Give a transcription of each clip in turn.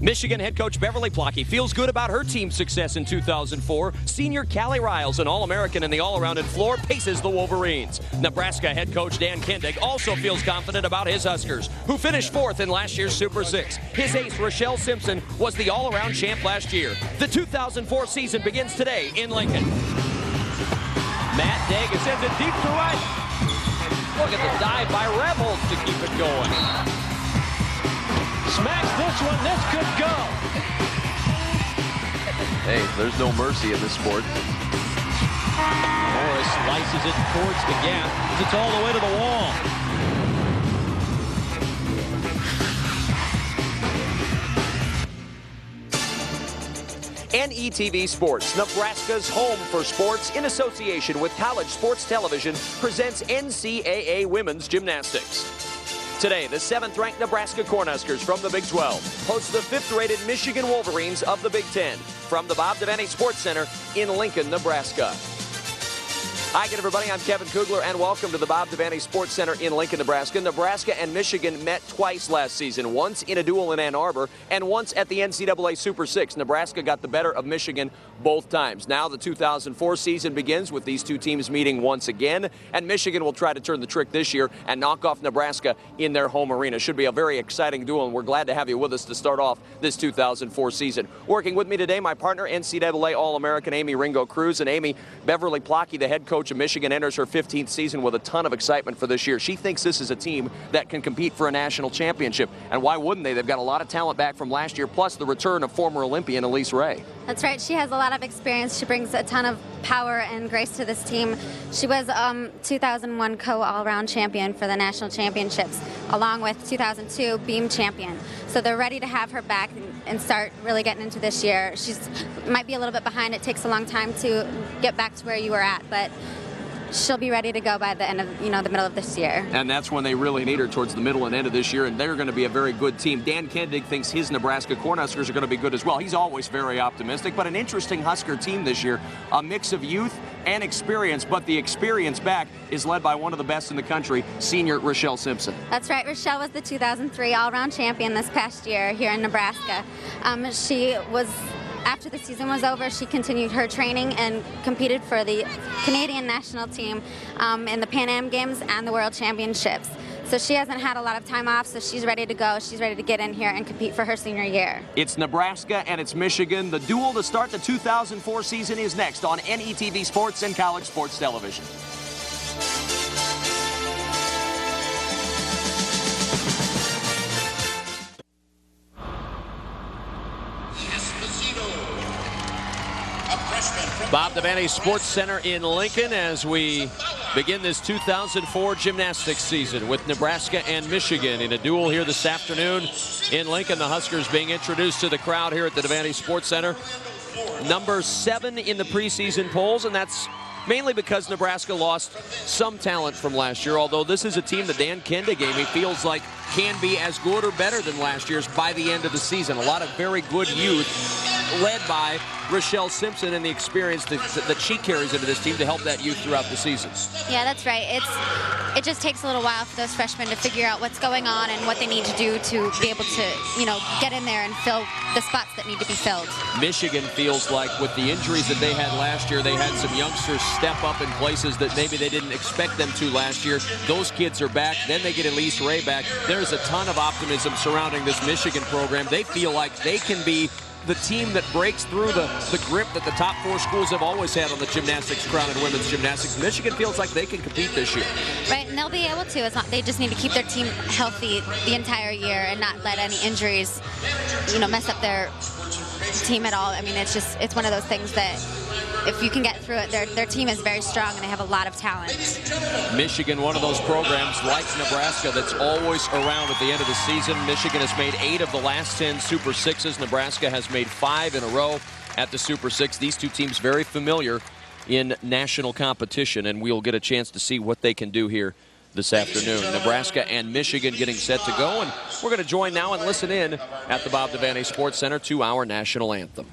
Michigan head coach Beverly Plocky feels good about her team's success in 2004. Senior Callie Riles, an All-American in the all-around and floor, paces the Wolverines. Nebraska head coach Dan Kendig also feels confident about his Huskers, who finished 4th in last year's Super 6. His ace, Rochelle Simpson, was the all-around champ last year. The 2004 season begins today in Lincoln. Matt Daga sends it deep to right. Look at the dive by Rebels to keep it going. Smacks this one, this could go. Hey, there's no mercy in this sport. Morris slices it towards the gap. It's all the way to the wall. NETV Sports, Nebraska's home for sports in association with College Sports Television, presents NCAA Women's Gymnastics. Today, the 7th-ranked Nebraska Cornhuskers from the Big 12 host the 5th-rated Michigan Wolverines of the Big 10 from the Bob Devaney Sports Center in Lincoln, Nebraska. Hi again, everybody. I'm Kevin Kugler, and welcome to the Bob Devaney Sports Center in Lincoln, Nebraska. Nebraska and Michigan met twice last season, once in a duel in Ann Arbor and once at the NCAA Super 6. Nebraska got the better of Michigan both times. Now the 2004 season begins with these two teams meeting once again, and Michigan will try to turn the trick this year and knock off Nebraska in their home arena. Should be a very exciting duel, and we're glad to have you with us to start off this 2004 season. Working with me today, my partner, NCAA All-American Amy Ringo Cruz. And Amy, Beverly Plocky, the head coach of Michigan, enters her 15th season with a ton of excitement for this year. She thinks this is a team that can compete for a national championship. And why wouldn't they? They've got a lot of talent back from last year, plus the return of former Olympian Elise Ray. That's right. She has a lot of experience. She brings a ton of power and grace to this team. She was 2001 co-all-around champion for the national championships, along with 2002 beam champion. So they're ready to have her back and start really getting into this year. She's might be a little bit behind. It takes a long time to get back to where you were at, but she'll be ready to go by the end of, the middle of this year. And that's when they really need her, towards the middle and end of this year, and they're going to be a very good team. Dan Kendig thinks his Nebraska Cornhuskers are going to be good as well. He's always very optimistic, but an interesting Husker team this year, a mix of youth and experience, but the experience back is led by one of the best in the country, senior Rochelle Simpson. That's right. Rochelle was the 2003 all-around champion this past year here in Nebraska. After the season was over, she continued her training and competed for the Canadian national team in the Pan Am Games and the World Championships. So she hasn't had a lot of time off, so she's ready to go. She's ready to get in here and compete for her senior year. It's Nebraska and it's Michigan. The duel to start the 2004 season is next on NETV Sports and College Sports Television. Bob Devaney Sports Center in Lincoln as we begin this 2004 gymnastics season with Nebraska and Michigan in a duel here this afternoon in Lincoln. The Huskers being introduced to the crowd here at the Devaney Sports Center. Number 7 in the preseason polls, and that's mainly because Nebraska lost some talent from last year, although this is a team that Dan Kendig, Amy, feels like can be as good or better than last year's by the end of the season. A lot of very good youth led by Rochelle Simpson and the experience that she carries into this team to help that youth throughout the season. Yeah, that's right. It just takes a little while for those freshmen to figure out what's going on and what they need to do to be able to, get in there and fill the spots that need to be filled. Michigan feels like with the injuries that they had last year, they had some youngsters step up in places that maybe they didn't expect them to last year. Those kids are back. Then they get Elise Ray back. There's a ton of optimism surrounding this Michigan program. They feel like they can be the team that breaks through the grip that the top 4 schools have always had on the gymnastics crown and women's gymnastics. Michigan feels like they can compete this year. Right, and they'll be able to. They just need to keep their team healthy the entire year and not let any injuries, mess up their team at all. I mean, it's one of those things that if you can get through it, their team is very strong and they have a lot of talent. Michigan, one of those programs like Nebraska that's always around at the end of the season. Michigan has made 8 of the last 10 Super 6s. Nebraska has made 5 in a row at the Super 6. These two teams very familiar in national competition, and we'll get a chance to see what they can do here this afternoon. Nebraska and Michigan getting set to go, and we're going to join now and listen in at the Bob Devaney Sports Center to our national anthem.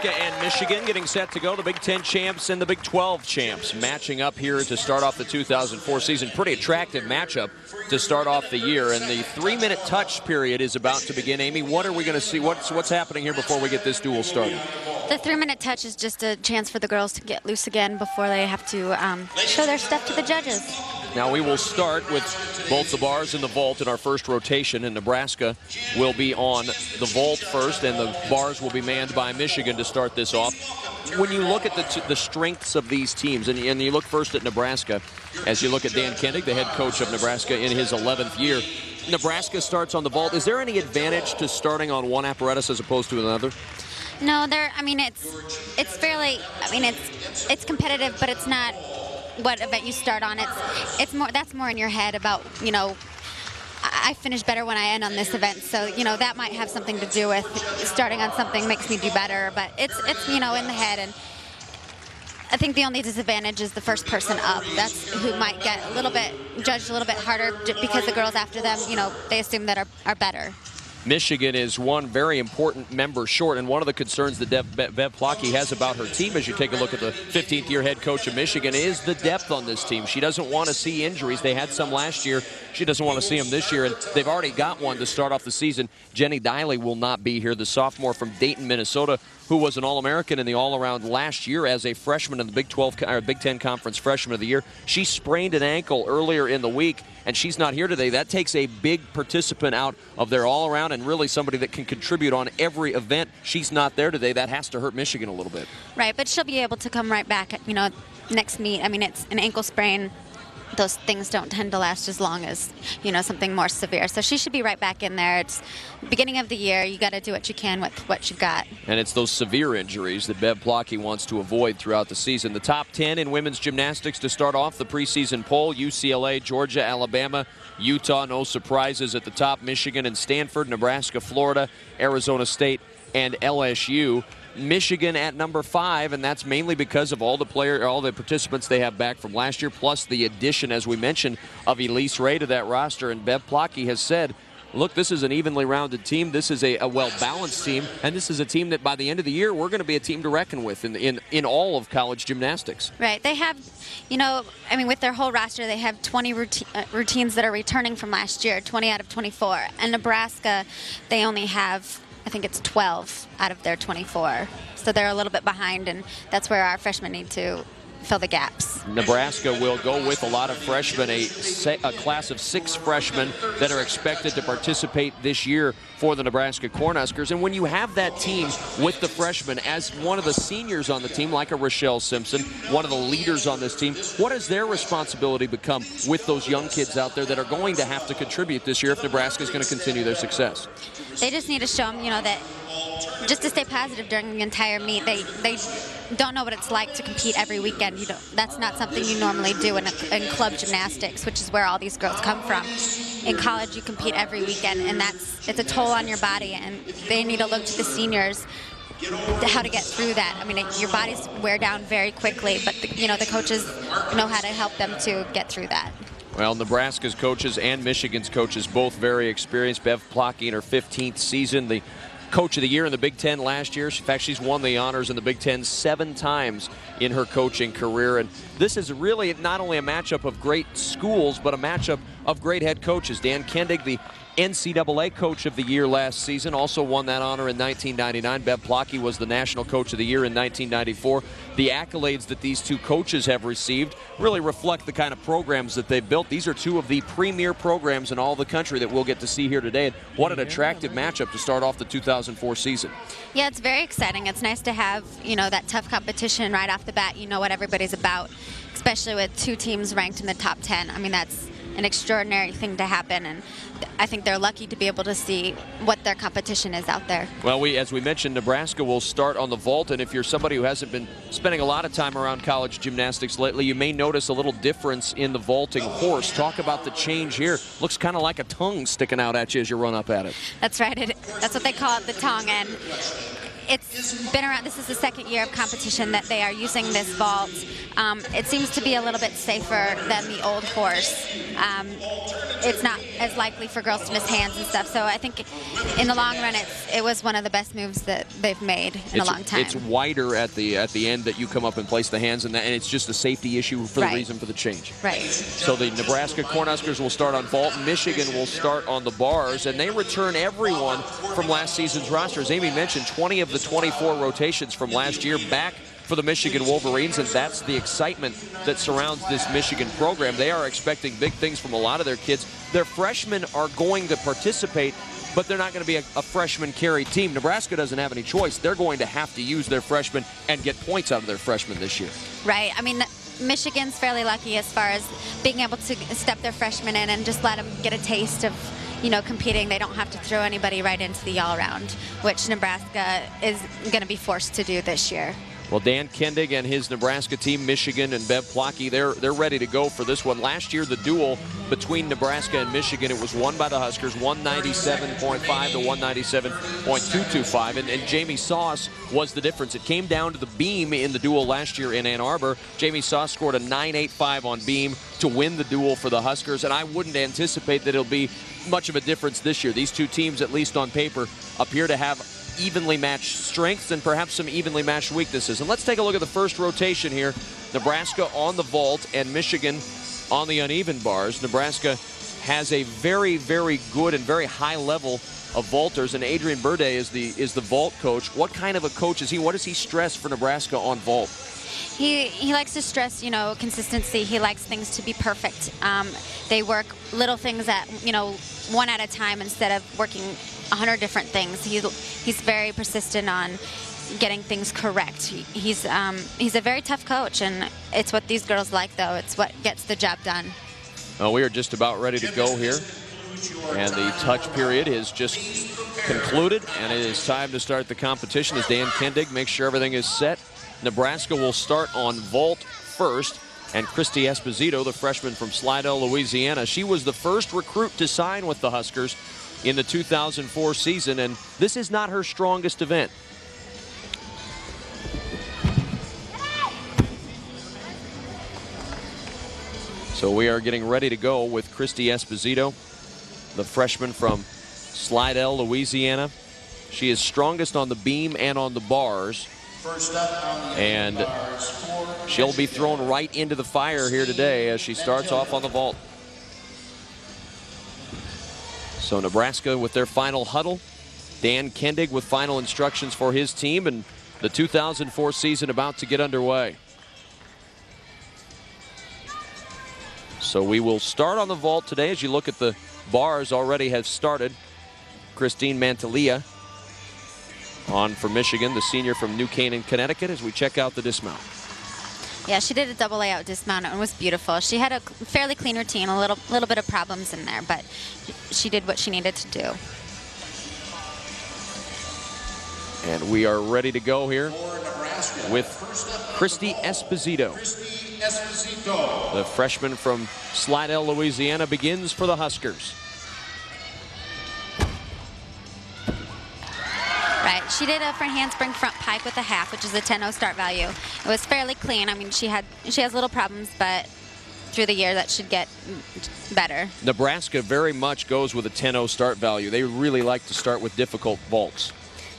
Nebraska and Michigan getting set to go. The Big Ten champs and the Big 12 champs matching up here to start off the 2004 season. Pretty attractive matchup to start off the year. And the 3-minute touch period is about to begin. Amy, what are we going to see? What's happening here before we get this duel started? The 3-minute touch is just a chance for the girls to get loose again before they have to show their stuff to the judges. Now we will start with both the bars and the vault in our first rotation, and Nebraska will be on the vault first, and the bars will be manned by Michigan to start this off. When you look at the strengths of these teams, and you look first at Nebraska, as you look at Dan Kendig, the head coach of Nebraska in his 11th year, Nebraska starts on the vault. Is there any advantage to starting on one apparatus as opposed to another? No, it's fairly, it's competitive, but it's not what event you start on. It's more, that's more in your head about, I finish better when I end on this event, so that might have something to do with starting on something makes me do better, but it's in the head. And I think the only disadvantage is the first person up. That's who might get judged a little bit harder because the girls after them, they assume that are better. Michigan is one very important member short, and one of the concerns that Bev Plotke has about her team, as you take a look at the 15th-year head coach of Michigan, is the depth on this team. She doesn't want to see injuries. They had some last year. She doesn't want to see them this year, and they've already got one to start off the season. Jenny Diley will not be here, the sophomore from Dayton, Minnesota, who was an All-American in the all-around last year as a freshman in the Big Ten Conference Freshman of the Year. She sprained an ankle earlier in the week, and she's not here today. That takes a big participant out of their all-around and really somebody that can contribute on every event. She's not there today. That has to hurt Michigan a little bit. Right, but she'll be able to come right back, next meet. It's an ankle sprain. Those things don't tend to last as long as, something more severe. So she should be right back in there. It's beginning of the year. You got to do what you can with what you've got. And it's those severe injuries that Bev Plotke wants to avoid throughout the season. The top 10 in women's gymnastics to start off the preseason poll: UCLA, Georgia, Alabama, Utah. No surprises at the top: Michigan and Stanford, Nebraska, Florida, Arizona State, and LSU. Michigan at number 5, and that's mainly because of all the participants they have back from last year, plus the addition, as we mentioned, of Elise Ray to that roster. And Bev Plotke has said, look, this is an evenly rounded team. This is a well-balanced team, and this is a team that by the end of the year, we're going to be a team to reckon with in all of college gymnastics. Right. They have, with their whole roster, they have 20 routines that are returning from last year, 20 out of 24. And Nebraska, they only have, I think it's 12 out of their 24. So they're a little bit behind, and that's where our freshmen need to fill the gaps. Nebraska will go with a lot of freshmen, a class of 6 freshmen that are expected to participate this year for the Nebraska Cornhuskers. And when you have that team with the freshmen, as one of the seniors on the team, like a Rochelle Simpson, one of the leaders on this team, what does their responsibility become with those young kids out there that are going to have to contribute this year if Nebraska is going to continue their success? They just need to show them, that just to stay positive during the entire meet. They don't know what it's like to compete every weekend. That's not something you normally do in club gymnastics, which is where all these girls come from. In college, you compete every weekend, and it's a toll on your body, and they need to look to the seniors how to get through that. Your bodies wear down very quickly, but the coaches know how to help them to get through that. Well, Nebraska's coaches and Michigan's coaches both very experienced. Bev Plotke in her 15th season, the Coach of the Year in the Big Ten last year. In fact, she's won the honors in the Big Ten 7 times in her coaching career. And this is really not only a matchup of great schools, but a matchup of great head coaches. Dan Kendig, the NCAA Coach of the Year last season, also won that honor in 1999. Bev Plotke was the National Coach of the Year in 1994. The accolades that these two coaches have received really reflect the kind of programs that they've built. These are 2 of the premier programs in all the country that we'll get to see here today. And what an attractive matchup to start off the 2004 season. Yeah, it's very exciting. It's nice to have, that tough competition right off the bat. You know what everybody's about, especially with 2 teams ranked in the top 10. That's an extraordinary thing to happen, and I think they're lucky to be able to see what their competition is out there. Well, as we mentioned, Nebraska will start on the vault, and if you're somebody who hasn't been spending a lot of time around college gymnastics lately, you may notice a little difference in the vaulting horse. Talk about the change here. Looks kind of like a tongue sticking out at you as you run up at it. That's right. That's what they call it, the tongue, and it's been around. This is the second year of competition that they are using this vault. It seems to be a little bit safer than the old horse. It's not as likely for girls to miss hands and stuff. So I think in the long run, it was one of the best moves that they've made in a long time. It's wider at the end that you come up and place the hands, and it's just a safety issue for the reason for the change. Right. So the Nebraska Cornhuskers will start on vault. Michigan will start on the bars, and they return everyone from last season's roster. As Amy mentioned, 20 of the 24 rotations from last year back for the Michigan Wolverines, and that's the excitement that surrounds this Michigan program. They are expecting big things from a lot of their kids. Their freshmen are going to participate, but they're not going to be a freshman carried team. Nebraska doesn't have any choice. They're going to have to use their freshmen and get points out of their freshmen this year. Right. I mean, Michigan's fairly lucky as far as being able to step their freshmen in and just let them get a taste of, you know, competing. They don't have to throw anybody right into the all-around, which Nebraska is going to be forced to do this year. Well, Dan Kendig and his Nebraska team, Michigan and Bev Plotke, they're ready to go for this one. Last year, the duel between Nebraska and Michigan, it was won by the Huskers, 197.5 to 197.225. And Jamie Sauce was the difference. It came down to the beam in the duel last year in Ann Arbor. Jamie Sauce scored a 9.85 on beam to win the duel for the Huskers. And I wouldn't anticipate that it'll be much of a difference this year. These two teams, at least on paper, appear to have evenly matched strengths and perhaps some evenly matched weaknesses. And let's take a look at the first rotation here. Nebraska on the vault and Michigan on the uneven bars. Nebraska has a very, very good and very high level of vaulters, and Adrian Burde is the vault coach. What kind of a coach is he? What does he stress for Nebraska on vault? He likes to stress, you know, consistency. He likes things to be perfect. They work little things at, you know, one at a time instead of working 100 different things. He's very persistent on getting things correct. He's a very tough coach, and it's what these girls like, though. It's what gets the job done. Well, we are just about ready to go here, and the touch period is just concluded, and it is time to start the competition as Dan Kendig makes sure everything is set. Nebraska will start on vault first, and Christy Esposito, the freshman from Slidell, Louisiana, she was the first recruit to sign with the Huskers in the 2004 season, and this is not her strongest event. So we are getting ready to go with Christy Esposito, the freshman from Slidell, Louisiana. She is strongest on the beam and on the bars. And she'll be thrown right into the fire here today as she starts off on the vault. So Nebraska with their final huddle. Dan Kendig with final instructions for his team, and the 2004 season about to get underway. So we will start on the vault today. As you look at the bars, already have started. Christine Mantelia on for Michigan, the senior from New Canaan, Connecticut, as we check out the dismount. Yeah, she did a double layout dismount and it was beautiful. She had a fairly clean routine, a little bit of problems in there, but she did what she needed to do. And we are ready to go here with Christy Esposito. The freshman from Slidell, Louisiana, begins for the Huskers. Right, she did a front handspring front pike with a half, which is a 10-0 start value. It was fairly clean. I mean, she has little problems, but through the year that should get better. Nebraska very much goes with a 10-0 start value. They really like to start with difficult vaults.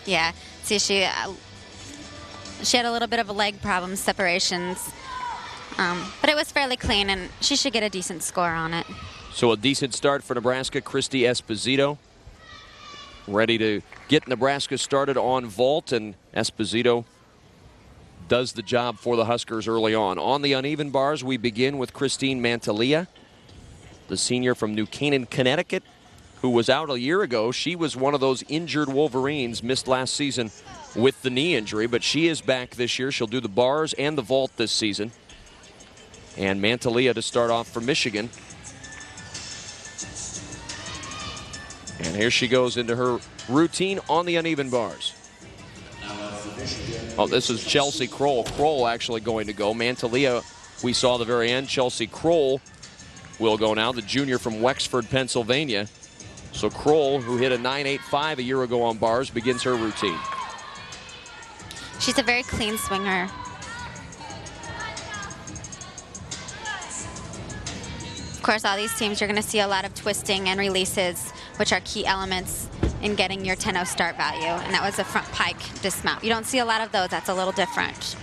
Yeah, see, she had a little bit of a leg problem, separations, but it was fairly clean, and she should get a decent score on it. So a decent start for Nebraska. Christy Esposito ready to get Nebraska started on vault, and Esposito does the job for the Huskers early on. On the uneven bars, we begin with Christine Mantelia, the senior from New Canaan, Connecticut, who was out a year ago. She was one of those injured Wolverines, missed last season with the knee injury, but she is back this year. She'll do the bars and the vault this season. And Mantelia to start off for Michigan. And here she goes into her routine on the uneven bars. Oh, this is Chelsea Kroll. Kroll actually going to go. Mantelia, we saw the very end. Chelsea Kroll will go now, the junior from Wexford, Pennsylvania. So Kroll, who hit a 9.85 a year ago on bars, begins her routine. She's a very clean swinger. Of course, all these teams, you're going to see a lot of twisting and releases, which are key elements in getting your 10-0 start value. And that was a front pike dismount. You don't see a lot of those. That's a little different.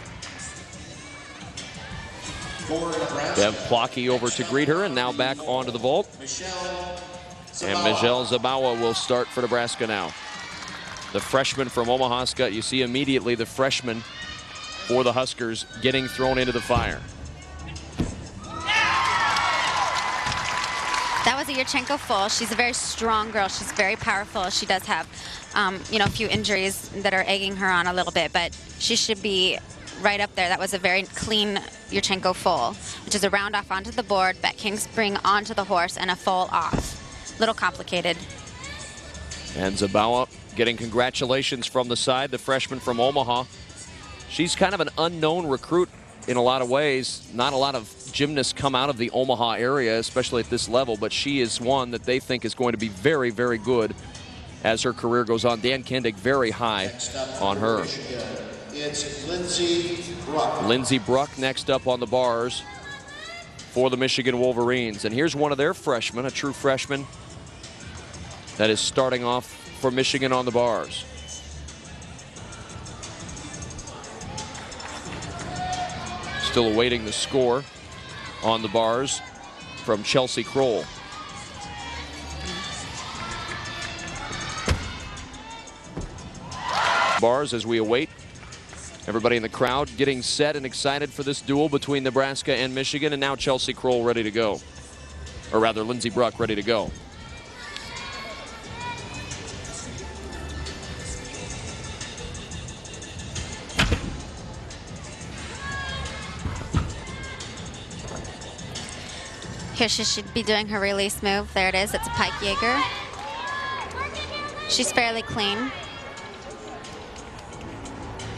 Bev Plocky over to greet her, and now back onto the vault. And Michelle Zabawa will start for Nebraska now. The freshman from Omaha, Scott, you see immediately the freshman for the Huskers getting thrown into the fire. That was a Yurchenko full. She's a very strong girl. She's very powerful. She does have, you know, a few injuries that are egging her on a little bit, but she should be right up there. That was a very clean Yurchenko full, which is a round off onto the board, back king spring onto the horse, and a full off. Little complicated. And Zabawa getting congratulations from the side, the freshman from Omaha. She's kind of an unknown recruit in a lot of ways. Not a lot of gymnasts come out of the Omaha area, especially at this level, but she is one that they think is going to be very, very good as her career goes on. Dan Kendig very high on her. It's Lindsey Bruck. Lindsey Bruck next up on the bars for the Michigan Wolverines. And here's one of their freshmen, a true freshman, that is starting off for Michigan on the bars. Still awaiting the score on the bars from Chelsea Kroll. Bars as we await. Everybody in the crowd getting set and excited for this duel between Nebraska and Michigan, and now Chelsea Kroll ready to go. Or rather, Lindsey Bruck ready to go. Here she should be doing her release move. There it is. It's a pike Jaeger. She's fairly clean.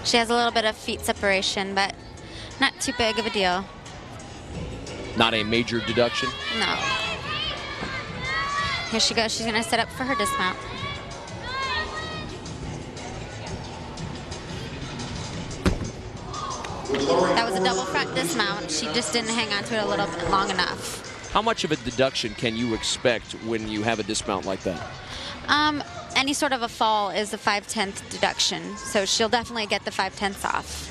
She has a little bit of feet separation, but not too big of a deal. Not a major deduction? No. Here she goes. She's going to set up for her dismount. That was a double front dismount. She just didn't hang on to it a little bit long enough. How much of a deduction can you expect when you have a dismount like that? Any sort of a fall is a 5/10 deduction, so she'll definitely get the 5/10 off.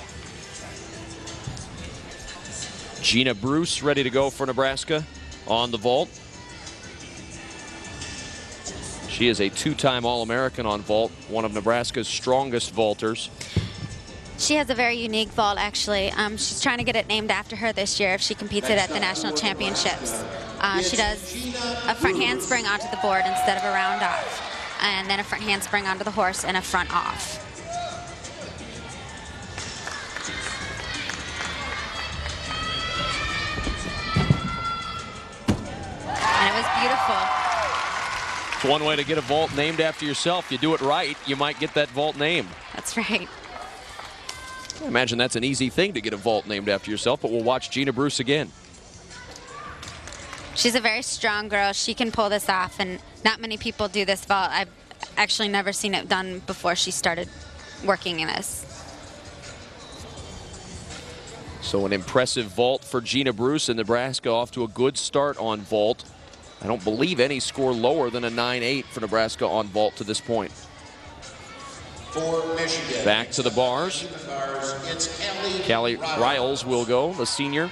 Gina Bruce ready to go for Nebraska on the vault. She is a two-time All-American on vault, one of Nebraska's strongest vaulters. She has a very unique vault, actually. She's trying to get it named after her this year if she competes it at the national championships. She does a front handspring onto the board instead of a round off, and then a front handspring onto the horse and a front off. And it was beautiful. It's one way to get a vault named after yourself. You do it right, you might get that vault name. That's right. I imagine that's an easy thing to get a vault named after yourself, but we'll watch Gina Bruce again. She's a very strong girl. She can pull this off, and not many people do this vault. I've actually never seen it done before she started working in this. So an impressive vault for Gina Bruce, and Nebraska off to a good start on vault. I don't believe any score lower than a 9-8 for Nebraska on vault to this point. For Michigan. Back to the bars. It's Callie Riles will go, the senior,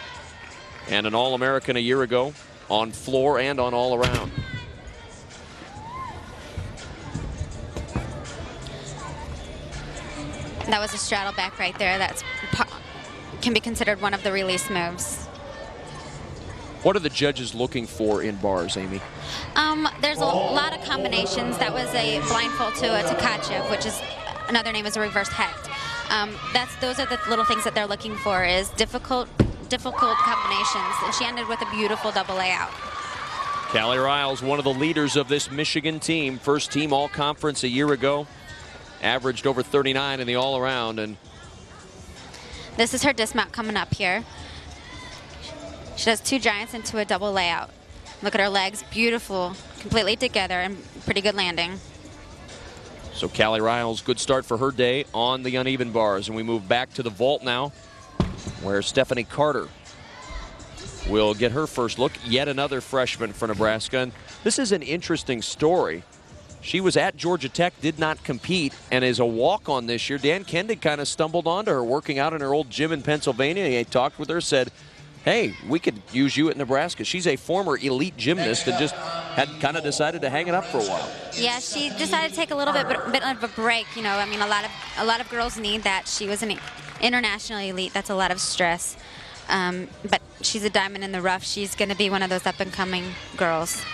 and an All-American a year ago on floor and on all around. That was a straddle back right there. That's can be considered one of the release moves. What are the judges looking for in bars, Amy? There's a lot of combinations. That was a blindfold to a Tkachev, which is another name is a reverse hecht. Those are the little things that they're looking for, is difficult combinations, and she ended with a beautiful double layout. Callie Riles, one of the leaders of this Michigan team, first team all-conference a year ago, averaged over 39 in the all-around. And this is her dismount coming up here. She does two giants into a double layout. Look at her legs, beautiful, completely together, and pretty good landing. So Callie Riles, good start for her day on the uneven bars. And we move back to the vault now, where Stephanie Carter will get her first look. Yet another freshman for Nebraska. And this is an interesting story. She was at Georgia Tech, did not compete, and is a walk-on this year. Dan Kendig kind of stumbled onto her working out in her old gym in Pennsylvania. He talked with her, said, hey, we could use you at Nebraska. She's a former elite gymnast and just had kind of decided to hang it up for a while. Yeah, she decided to take a little bit of a break. You know, I mean, a lot of girls need that. She was an international elite. That's a lot of stress. But she's a diamond in the rough. She's going to be one of those up-and-coming girls.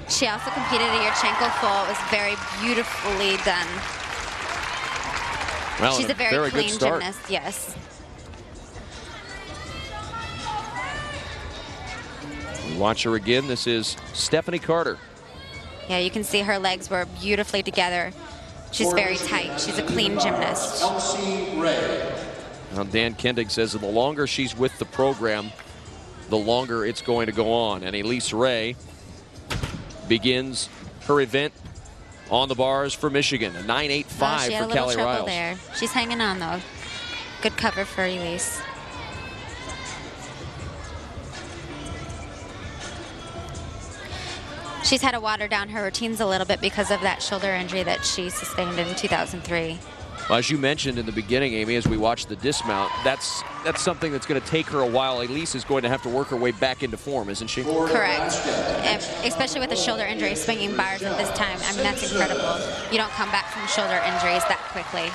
She also competed at Yurchenko full. It was very beautifully done. Well, she's a very clean good gymnast, yes. Watch her again. This is Stephanie Carter. Yeah, you can see her legs were beautifully together. She's very tight. She's a clean gymnast. Now, Dan Kendig says that the longer she's with the program, the longer it's going to go on. And Elise Ray begins her event on the bars for Michigan. A 9.85 for Callie Riles. She had a little trouble there. She's hanging on, though. Good cover for Elise. She's had to water down her routines a little bit because of that shoulder injury that she sustained in 2003. Well, as you mentioned in the beginning, Amy, as we watched the dismount, that's something that's going to take her a while. Elise is going to have to work her way back into form, isn't she? Correct. And especially with a shoulder injury, swinging bars at this time. I mean, that's incredible. You don't come back from shoulder injuries that quickly.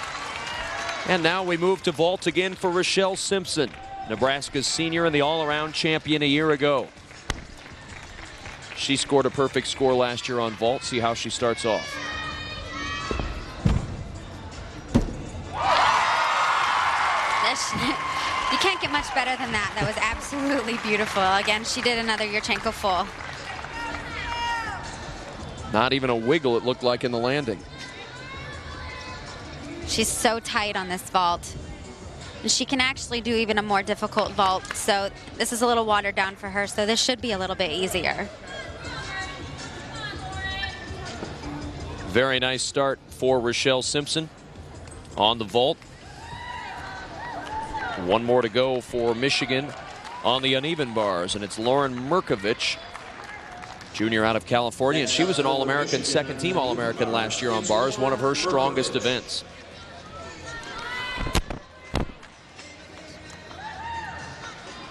And now we move to vault again for Rochelle Simpson, Nebraska's senior and the all-around champion a year ago. She scored a perfect score last year on vault. See how she starts off. You can't get much better than that. That was absolutely beautiful. Again, she did another Yurchenko full. Not even a wiggle, it looked like, in the landing. She's so tight on this vault. And she can actually do even a more difficult vault. So this is a little watered down for her. So this should be a little bit easier. Very nice start for Rochelle Simpson on the vault. One more to go for Michigan on the uneven bars, and it's Lauren Merkovich, junior out of California, and she was an All-American, second-team All-American last year on bars, one of her strongest events.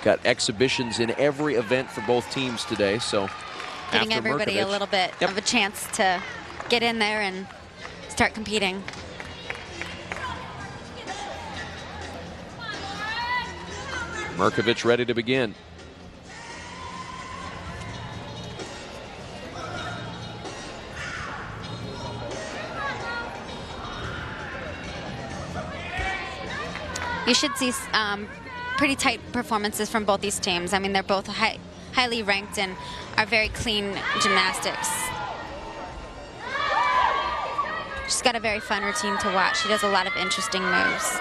Got exhibitions in every event for both teams today, so giving everybody Merkovich, a little bit of a chance to get in there and start competing. Merkovich ready to begin. You should see pretty tight performances from both these teams. I mean, they're both highly ranked and are very clean gymnastics. She's got a very fun routine to watch. She does a lot of interesting moves.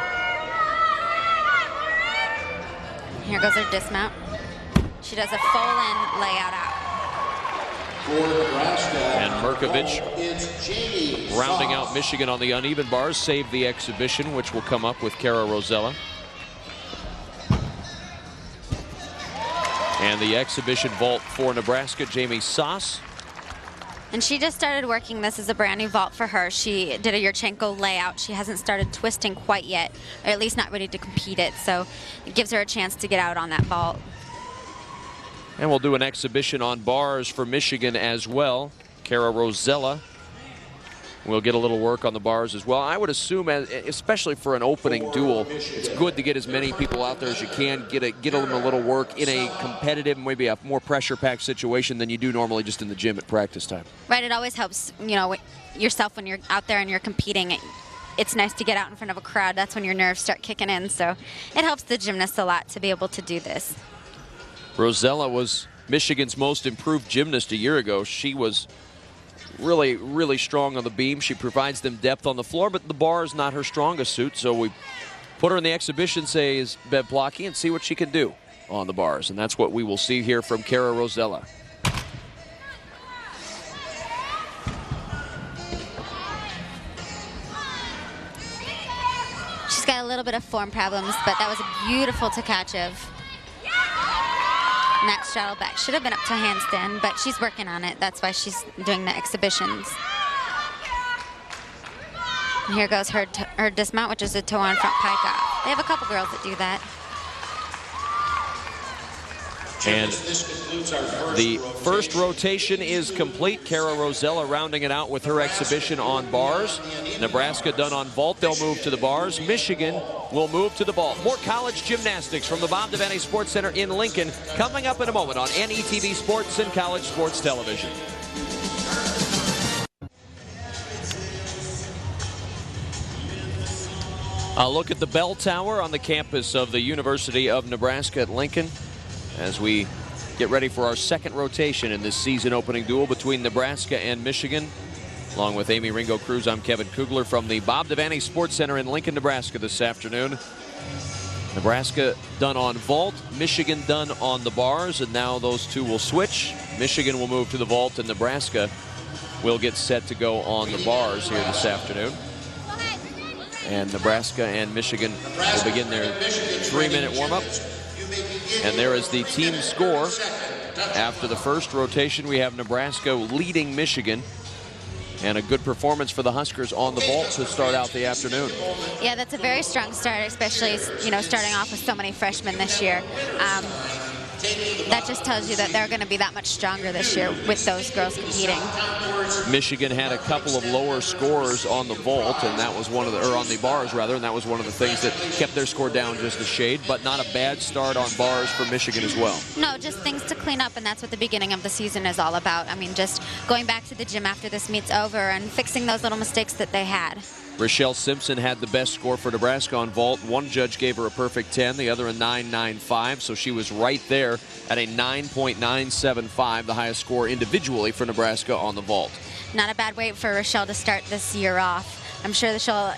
Here goes her dismount. She does a full-in layout out. And Merkovich, rounding out Michigan on the uneven bars, saved the exhibition, which will come up with Cara Rosella. And the exhibition vault for Nebraska, Jamie Sauce. And she just started working. This is a brand new vault for her. She did a Yurchenko layout. She hasn't started twisting quite yet, or at least not ready to compete it. So it gives her a chance to get out on that vault. And we'll do an exhibition on bars for Michigan as well. Cara Rosella will get a little work on the bars as well. I would assume, especially for an opening duel, it's good to get as many people out there as you can, get them a little work in a competitive, maybe a more pressure-packed situation than you do normally just in the gym at practice time. Right, it always helps, you know, yourself when you're out there and you're competing. It's nice to get out in front of a crowd. That's when your nerves start kicking in. So it helps the gymnast a lot to be able to do this. Rosella was Michigan's most improved gymnast a year ago. She was really, really strong on the beam. She provides them depth on the floor, but the bar is not her strongest suit. So we put her in the exhibition, says Bev Plotke, and see what she can do on the bars. And that's what we will see here from Cara Rosella. bit of form problems, but that was a beautiful Tkachev. And that straddle back should have been up to handstand, but she's working on it. That's why she's doing the exhibitions. And here goes her dismount, which is a toe on front pike off. They have a couple girls that do that. And the first rotation is complete. Cara Rosella rounding it out with her exhibition on bars. Nebraska done on vault. They'll move to the bars. Michigan will move to the vault. More college gymnastics from the Bob Devaney Sports Center in Lincoln coming up in a moment on NETV Sports and College Sports Television. A look at the bell tower on the campus of the University of Nebraska at Lincoln as we get ready for our second rotation in this season opening duel between Nebraska and Michigan. Along with Amy Ringo Cruz, I'm Kevin Kugler from the Bob Devaney Sports Center in Lincoln, Nebraska this afternoon. Nebraska done on vault, Michigan done on the bars, and now those two will switch. Michigan will move to the vault, and Nebraska will get set to go on the bars here this afternoon. And Nebraska and Michigan will begin their 3-minute warm-up. And there is the team score. After the first rotation, we have Nebraska leading Michigan. And a good performance for the Huskers on the vault to start out the afternoon. Yeah, that's a very strong start, especially, starting off with so many freshmen this year. That just tells you that they're going to be that much stronger this year with those girls competing. Michigan had a couple of lower scores on the vault, and that was one of the, or on the bars rather, and that was one of the things that kept their score down just a shade, but not a bad start on bars for Michigan as well. No, just things to clean up, and that's what the beginning of the season is all about. I mean, just going back to the gym after this meet's over and fixing those little mistakes that they had. Rochelle Simpson had the best score for Nebraska on vault. One judge gave her a perfect 10, the other a 9.95, so she was right there at a 9.975, the highest score individually for Nebraska on the vault. Not a bad way for Rochelle to start this year off. I'm sure that she'll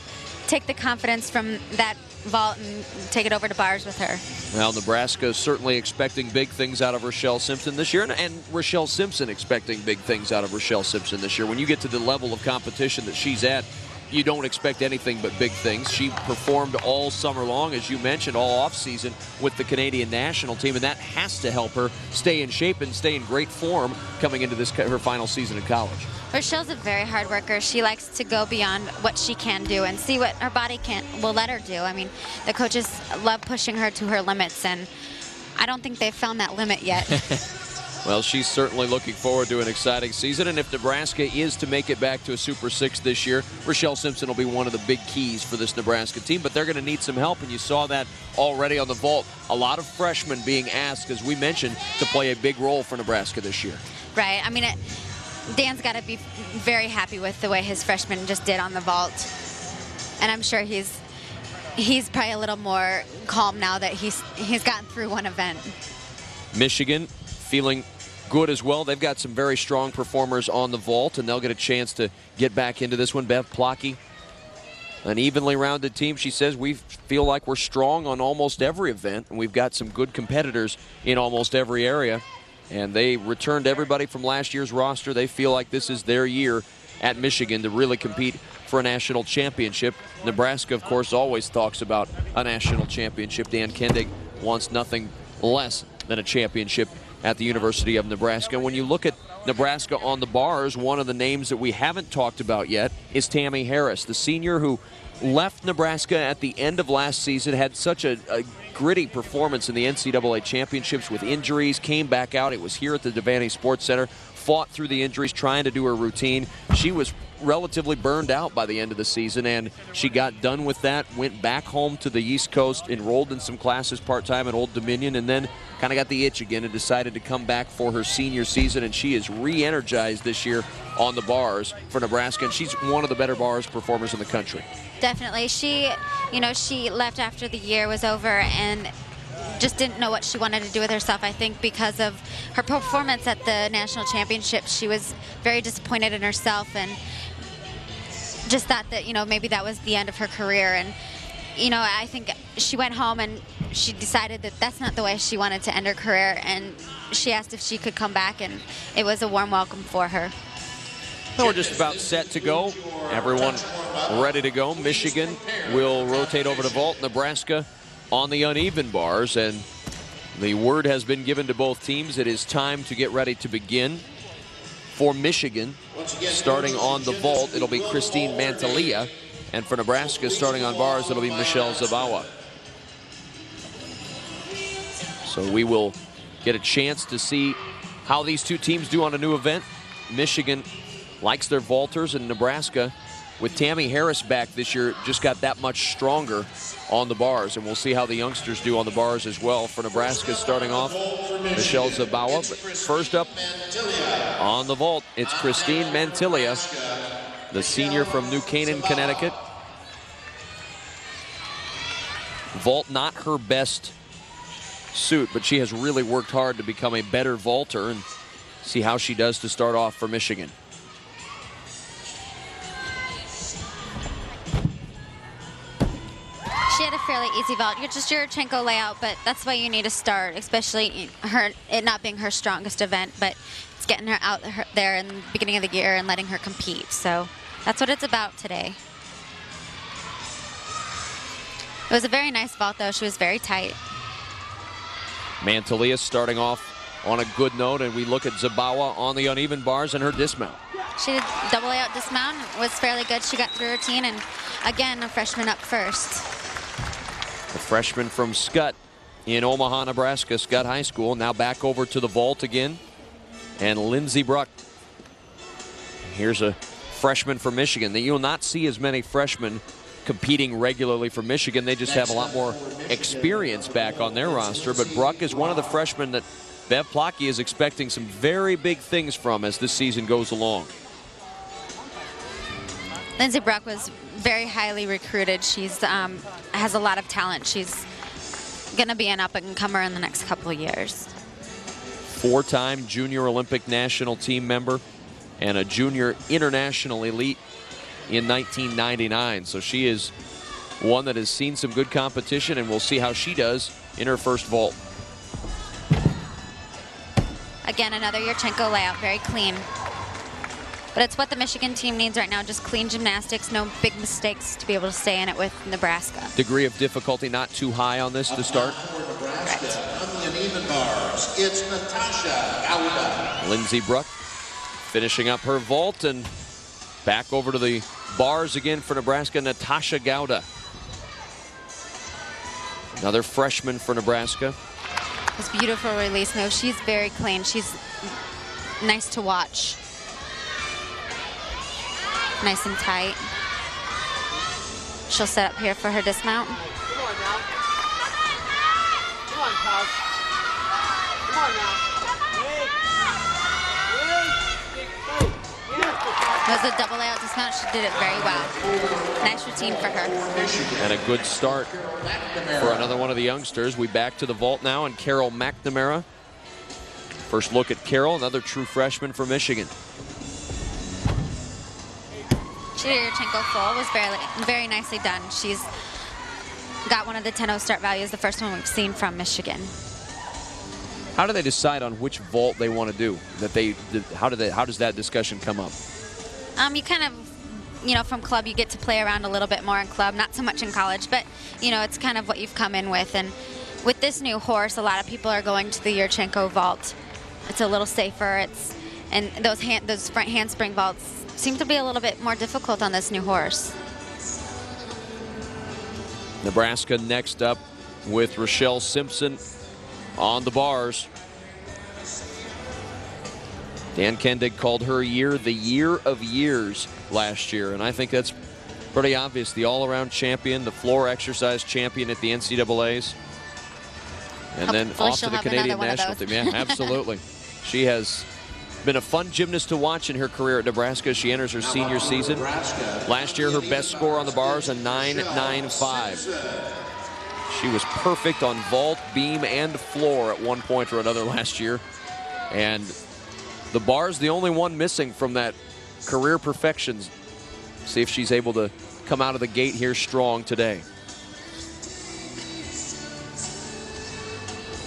take the confidence from that vault and take it over to bars with her. Well, Nebraska is certainly expecting big things out of Rochelle Simpson this year, and Rochelle Simpson expecting big things out of Rochelle Simpson this year. When you get to the level of competition that she's at, you don't expect anything but big things. She performed all summer long, as you mentioned, all offseason with the Canadian national team, and that has to help her stay in shape and stay in great form coming into this her final season in college. Rochelle's a very hard worker. She likes to go beyond what she can do and see what her body will let her do. I mean, the coaches love pushing her to her limits, and I don't think they've found that limit yet. Well, she's certainly looking forward to an exciting season, and if Nebraska is to make it back to a Super 6 this year, Rochelle Simpson will be one of the big keys for this Nebraska team, but they're going to need some help, and you saw that already on the vault. A lot of freshmen being asked, as we mentioned, to play a big role for Nebraska this year. Right. I mean, Dan's got to be very happy with the way his freshmen just did on the vault, and I'm sure he's probably a little more calm now that he's gotten through one event. Michigan feeling good as well. They've got some very strong performers on the vault, and they'll get a chance to get back into this one. Bev Plotke, an evenly rounded team. She says we feel like we're strong on almost every event, and we've got some good competitors in almost every area. And they returned everybody from last year's roster. They feel like this is their year at Michigan to really compete for a national championship. Nebraska, of course, always talks about a national championship. Dan Kendig wants nothing less than a championship at the University of Nebraska. When you look at Nebraska on the bars, one of the names that we haven't talked about yet is Tammy Harris, the senior who left Nebraska at the end of last season, had such a gritty performance in the NCAA championships with injuries, came back out. It was here at the Devaney Sports Center, fought through the injuries, trying to do her routine. She was relatively burned out by the end of the season, and she got done with that, went back home to the East Coast, enrolled in some classes part-time at Old Dominion, and then kind of got the itch again and decided to come back for her senior season, and she is re-energized this year on the bars for Nebraska, and she's one of the better bars performers in the country. Definitely. She left after the year was over and just didn't know what she wanted to do with herself. I think because of her performance at the national championship, she was very disappointed in herself and just thought that, maybe that was the end of her career. And, I think she went home and she decided that that's not the way she wanted to end her career. And she asked if she could come back, and it was a warm welcome for her. So we're just about set to go. Everyone ready to go. Michigan will rotate over to vault. Nebraska on the uneven bars, and the word has been given to both teams. It is time to get ready to begin. For Michigan, starting on the vault, it'll be Christine Mantilia. And for Nebraska, starting on bars, it'll be Michelle Zabawa. So we will get a chance to see how these two teams do on a new event. Michigan likes their vaulters, and Nebraska, with Tammy Harris back this year, just got that much stronger on the bars. And we'll see how the youngsters do on the bars as well. For Nebraska, starting off, Michelle Zabawa. But first up on the vault, it's Christine Mantilia, the senior from New Canaan, Connecticut. Vault not her best suit, but she has really worked hard to become a better vaulter, and see how she does to start off for Michigan. She had a fairly easy vault. You're just Yurchenko layout, but that's why you need to start, especially it not being her strongest event, but it's getting her out there in the beginning of the year and letting her compete. So that's what it's about today. It was a very nice vault, though. She was very tight. Mantilia starting off on a good note, and we look at Zabawa on the uneven bars and her dismount. She did double layout dismount. It was fairly good. She got through her routine, and again, a freshman up first. The freshman from Scott in Omaha, Nebraska, Scott High School, now back over to the vault again. And Lindsey Bruck. Here's a freshman from Michigan. That you'll not see as many freshmen competing regularly for Michigan. They just have a lot more experience back on their roster. But Bruck is one of the freshmen that Bev Plotke is expecting some very big things from as this season goes along. Lindsey Bruck was very highly recruited. She's has a lot of talent. She's going to be an up-and-comer in the next couple of years. Four-time Junior Olympic national team member and a junior international elite in 1999. So she is one that has seen some good competition, and we'll see how she does in her first vault. Again, another Yurchenko layout, very clean. But it's what the Michigan team needs right now, just clean gymnastics, no big mistakes to be able to stay in it with Nebraska. Degree of difficulty not too high on this to start. Nebraska, on the uneven bars, it's Natasha Gauda. Lindsey Bruck finishing up her vault, and back over to the bars again for Nebraska, Natasha Gauda. Another freshman for Nebraska. This beautiful release move. She's very clean. She's nice to watch. Nice and tight. She'll set up here for her dismount. Come on now. Come on, Kyle. Come on now. It was a double layout dismount. She did it very well. Nice routine for her. And a good start for another one of the youngsters. We back to the vault now, and Carol McNamara. First look at Carol, another true freshman for Michigan. She did her Yurchenko full. Was very nicely done. She's got one of the 10-0 start values, the first one we've seen from Michigan. How do they decide on which vault they want to do? How does that discussion come up? You kind of, from club, you get to play around a little bit more in club, not so much in college, but, it's kind of what you've come in with. And with this new horse, a lot of people are going to the Yurchenko vault. It's a little safer. And those front handspring vaults seem to be a little bit more difficult on this new horse. Nebraska next up with Rochelle Simpson on the bars. Dan Kendig called her year the year of years last year, and I think that's pretty obvious. The all-around champion, the floor exercise champion at the NCAAs, and then off to the Canadian national team. Yeah, absolutely. She has been a fun gymnast to watch in her career at Nebraska. She enters her senior season. Last year, her best score on the bars, a 9.95. She was perfect on vault, beam, and floor at one point or another last year. And the bar's the only one missing from that career perfection. See if she's able to come out of the gate here strong today.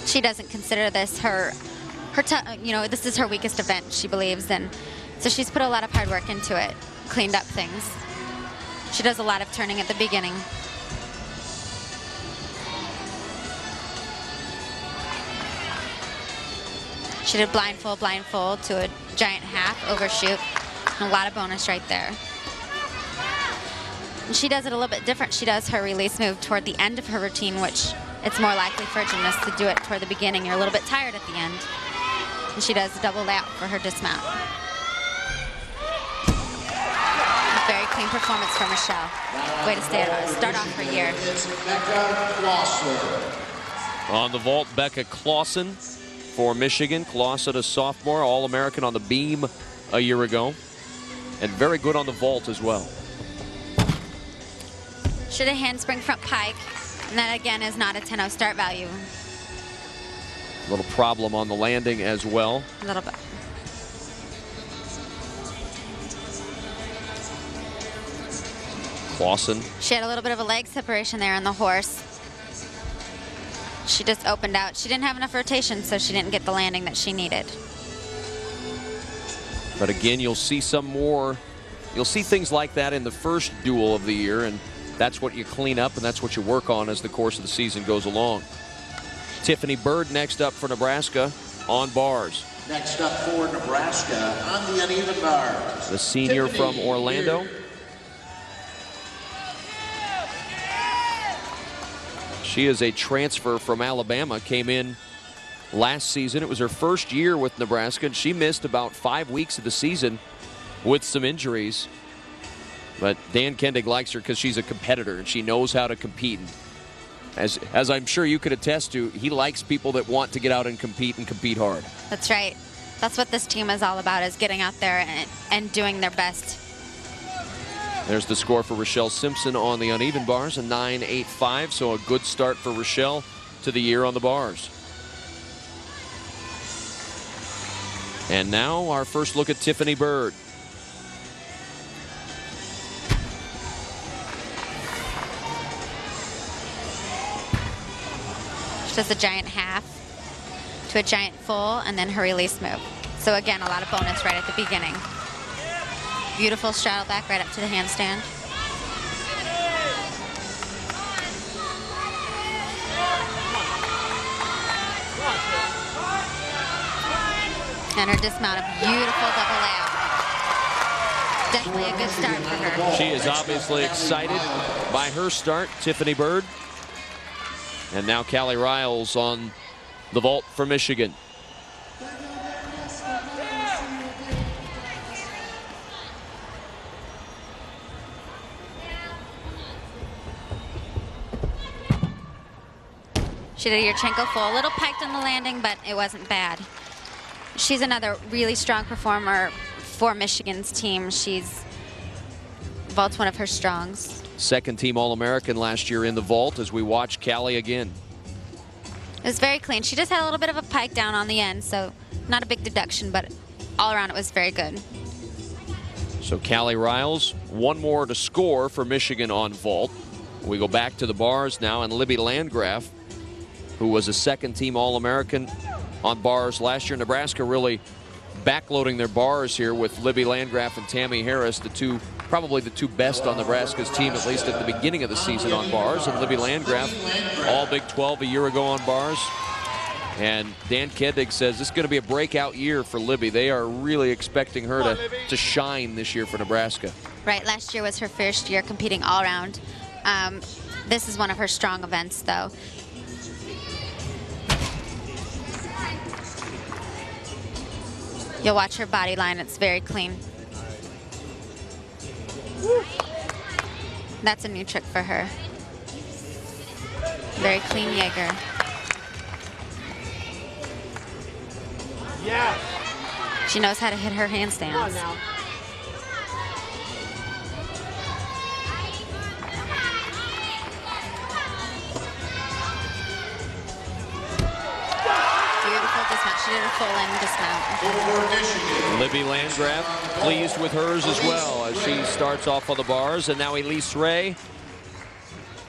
She doesn't consider this this is her weakest event, she believes, and so she's put a lot of hard work into it, cleaned up things. She does a lot of turning at the beginning. She did blindfold, blindfold to a giant half overshoot. And a lot of bonus right there. And she does it a little bit different. She does her release move toward the end of her routine, which it's more likely for a gymnast to do it toward the beginning. You're a little bit tired at the end. And she does a double layout for her dismount. Very clean performance from Michelle. Way to start off her year. On the vault, Becca Clausen for Michigan. Clausen, a sophomore, All-American on the beam a year ago. And very good on the vault as well. Should a handspring front pike. And that, again, is not a 10-0 start value. A little problem on the landing as well. A little bit. Clausen. She had a little bit of a leg separation there on the horse. She just opened out. She didn't have enough rotation, so she didn't get the landing that she needed. But again, you'll see some more. You'll see things like that in the first duel of the year, and that's what you clean up, and that's what you work on as the course of the season goes along. Tiffany Bird next up for Nebraska on bars. Next up for Nebraska on the uneven bars. The senior Tiffany from Orlando. Beard. She is a transfer from Alabama, came in last season. It was her first year with Nebraska, and she missed about 5 weeks of the season with some injuries. But Dan Kendig likes her because she's a competitor and she knows how to compete. As I'm sure you could attest to, he likes people that want to get out and compete hard. That's right. That's what this team is all about, is getting out there and doing their best. There's the score for Rochelle Simpson on the uneven bars, a 9.85, so a good start for Rochelle to the year on the bars. And now our first look at Tiffany Bird. She does a giant half to a giant full, and then her release move. So again, a lot of bonus right at the beginning. Beautiful straddle back right up to the handstand. And her dismount, a beautiful double layout. Definitely a good start for her. She is obviously excited by her start, Tiffany Bird. And now Callie Riles on the vault for Michigan. She did a Yurchenko full, a little piked on the landing, but it wasn't bad. She's another really strong performer for Michigan's team. Vault's one of her strongs. Second team All-American last year in the vault as we watch Callie again. It was very clean. She just had a little bit of a pike down on the end, so not a big deduction, but all around it was very good. So Callie Riles, one more to score for Michigan on vault. We go back to the bars now, and Libby Landgraf, who was a second team All-American on bars last year. Nebraska really backloading their bars here with Libby Landgraf and Tammy Harris, probably the two best on Nebraska's team, at least at the beginning of the season on bars. And Libby Landgraf, all Big 12 a year ago on bars. And Dan Kendig says this is going to be a breakout year for Libby. They are really expecting her to shine this year for Nebraska. Right, last year was her first year competing all around. This is one of her strong events, though. You'll watch her body line, it's very clean. That's a new trick for her. Very clean Jaeger. Yeah. She knows how to hit her handstands. Come on now. Beautiful dismount. She did a full in dismount. Libby Landgraf pleased with hers as well as she starts off on the bars. And now Elise Ray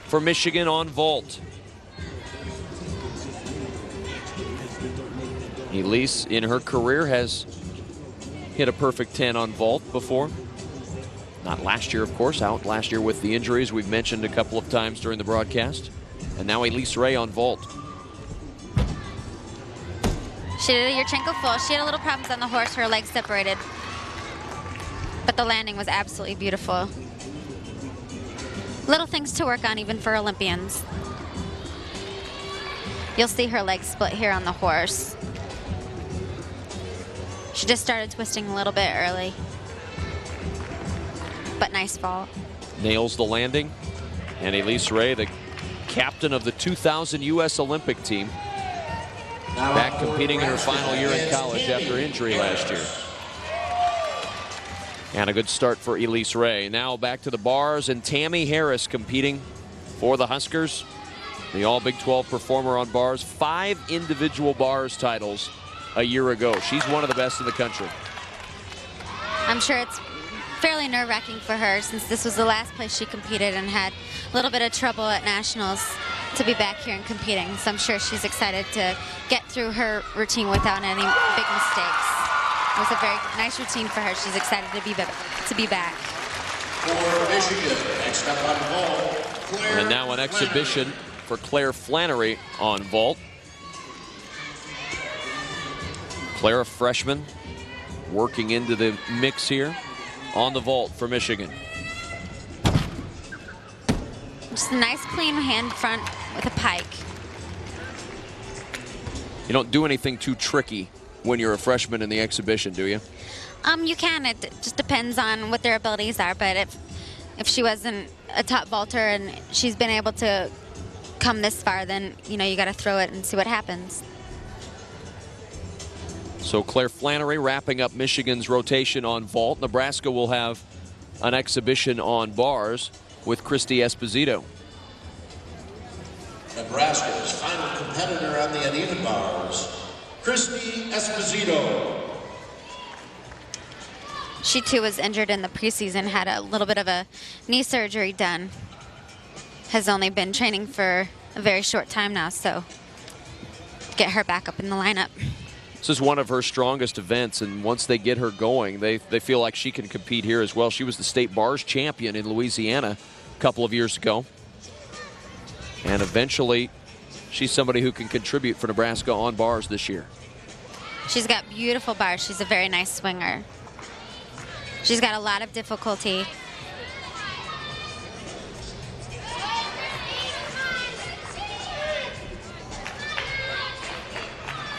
for Michigan on vault. Elise in her career has hit a perfect 10 on vault before. Not last year, of course, out last year with the injuries we've mentioned a couple of times during the broadcast. And now Elise Ray on vault. She did a Yurchenko full. She had a little problems on the horse. Her legs separated. But the landing was absolutely beautiful. Little things to work on even for Olympians. You'll see her legs split here on the horse. She just started twisting a little bit early. But nice fall. Nails the landing. And Elise Ray, the captain of the 2000 U.S. Olympic team, back competing in her final year in college after injury last year. And a good start for Elise Ray. Now back to the bars, and Tammy Harris competing for the Huskers. The all Big 12 performer on bars. 5 individual bars titles a year ago. She's one of the best in the country. I'm sure it's fairly nerve-wracking for her since this was the last place she competed and had a little bit of trouble at nationals to be back here and competing. So I'm sure she's excited to get through her routine without any big mistakes. It was a very nice routine for her. She's excited to be back. For Michigan, next up on vault, Claire And now an exhibition for Claire Flannery on vault. Claire, a freshman, working into the mix here on the vault for Michigan. Just a nice clean hand front with a pike. You don't do anything too tricky when you're a freshman in the exhibition, do you? You can. It just depends on what their abilities are. But if she wasn't a top vaulter and she's been able to come this far, then you got to throw it and see what happens. So Claire Flannery wrapping up Michigan's rotation on vault. Nebraska will have an exhibition on bars with Christy Esposito. Nebraska's final competitor on the uneven bars, Christy Esposito. She too was injured in the preseason, had a little bit of a knee surgery done. Has only been training for a very short time now, so get her back up in the lineup. This is one of her strongest events, and once they get her going, they feel like she can compete here as well. She was the state bars champion in Louisiana a couple of years ago. And eventually, she's somebody who can contribute for Nebraska on bars this year. She's got beautiful bars. She's a very nice swinger. She's got a lot of difficulty.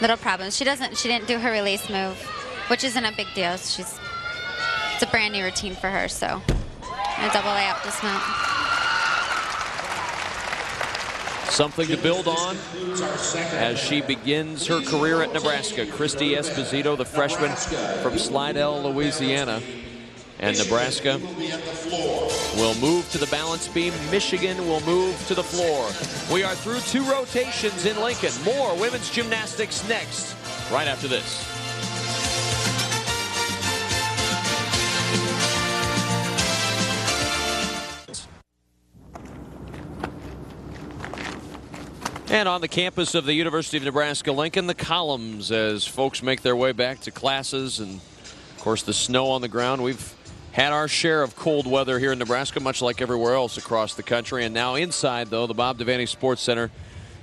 Little problems. She didn't do her release move, which isn't a big deal. It's a brand new routine for her, so a double layout dismount. Something to build on as she begins her career at Nebraska. Christy Esposito, the freshman from Slidell, Louisiana. And Nebraska will move to the balance beam. Michigan will move to the floor. We are through 2 rotations in Lincoln. More women's gymnastics next, right after this. And on the campus of the University of Nebraska-Lincoln, the columns as folks make their way back to classes, and of course the snow on the ground. We've had our share of cold weather here in Nebraska, much like everywhere else across the country. And now inside, though, the Bob Devaney Sports Center,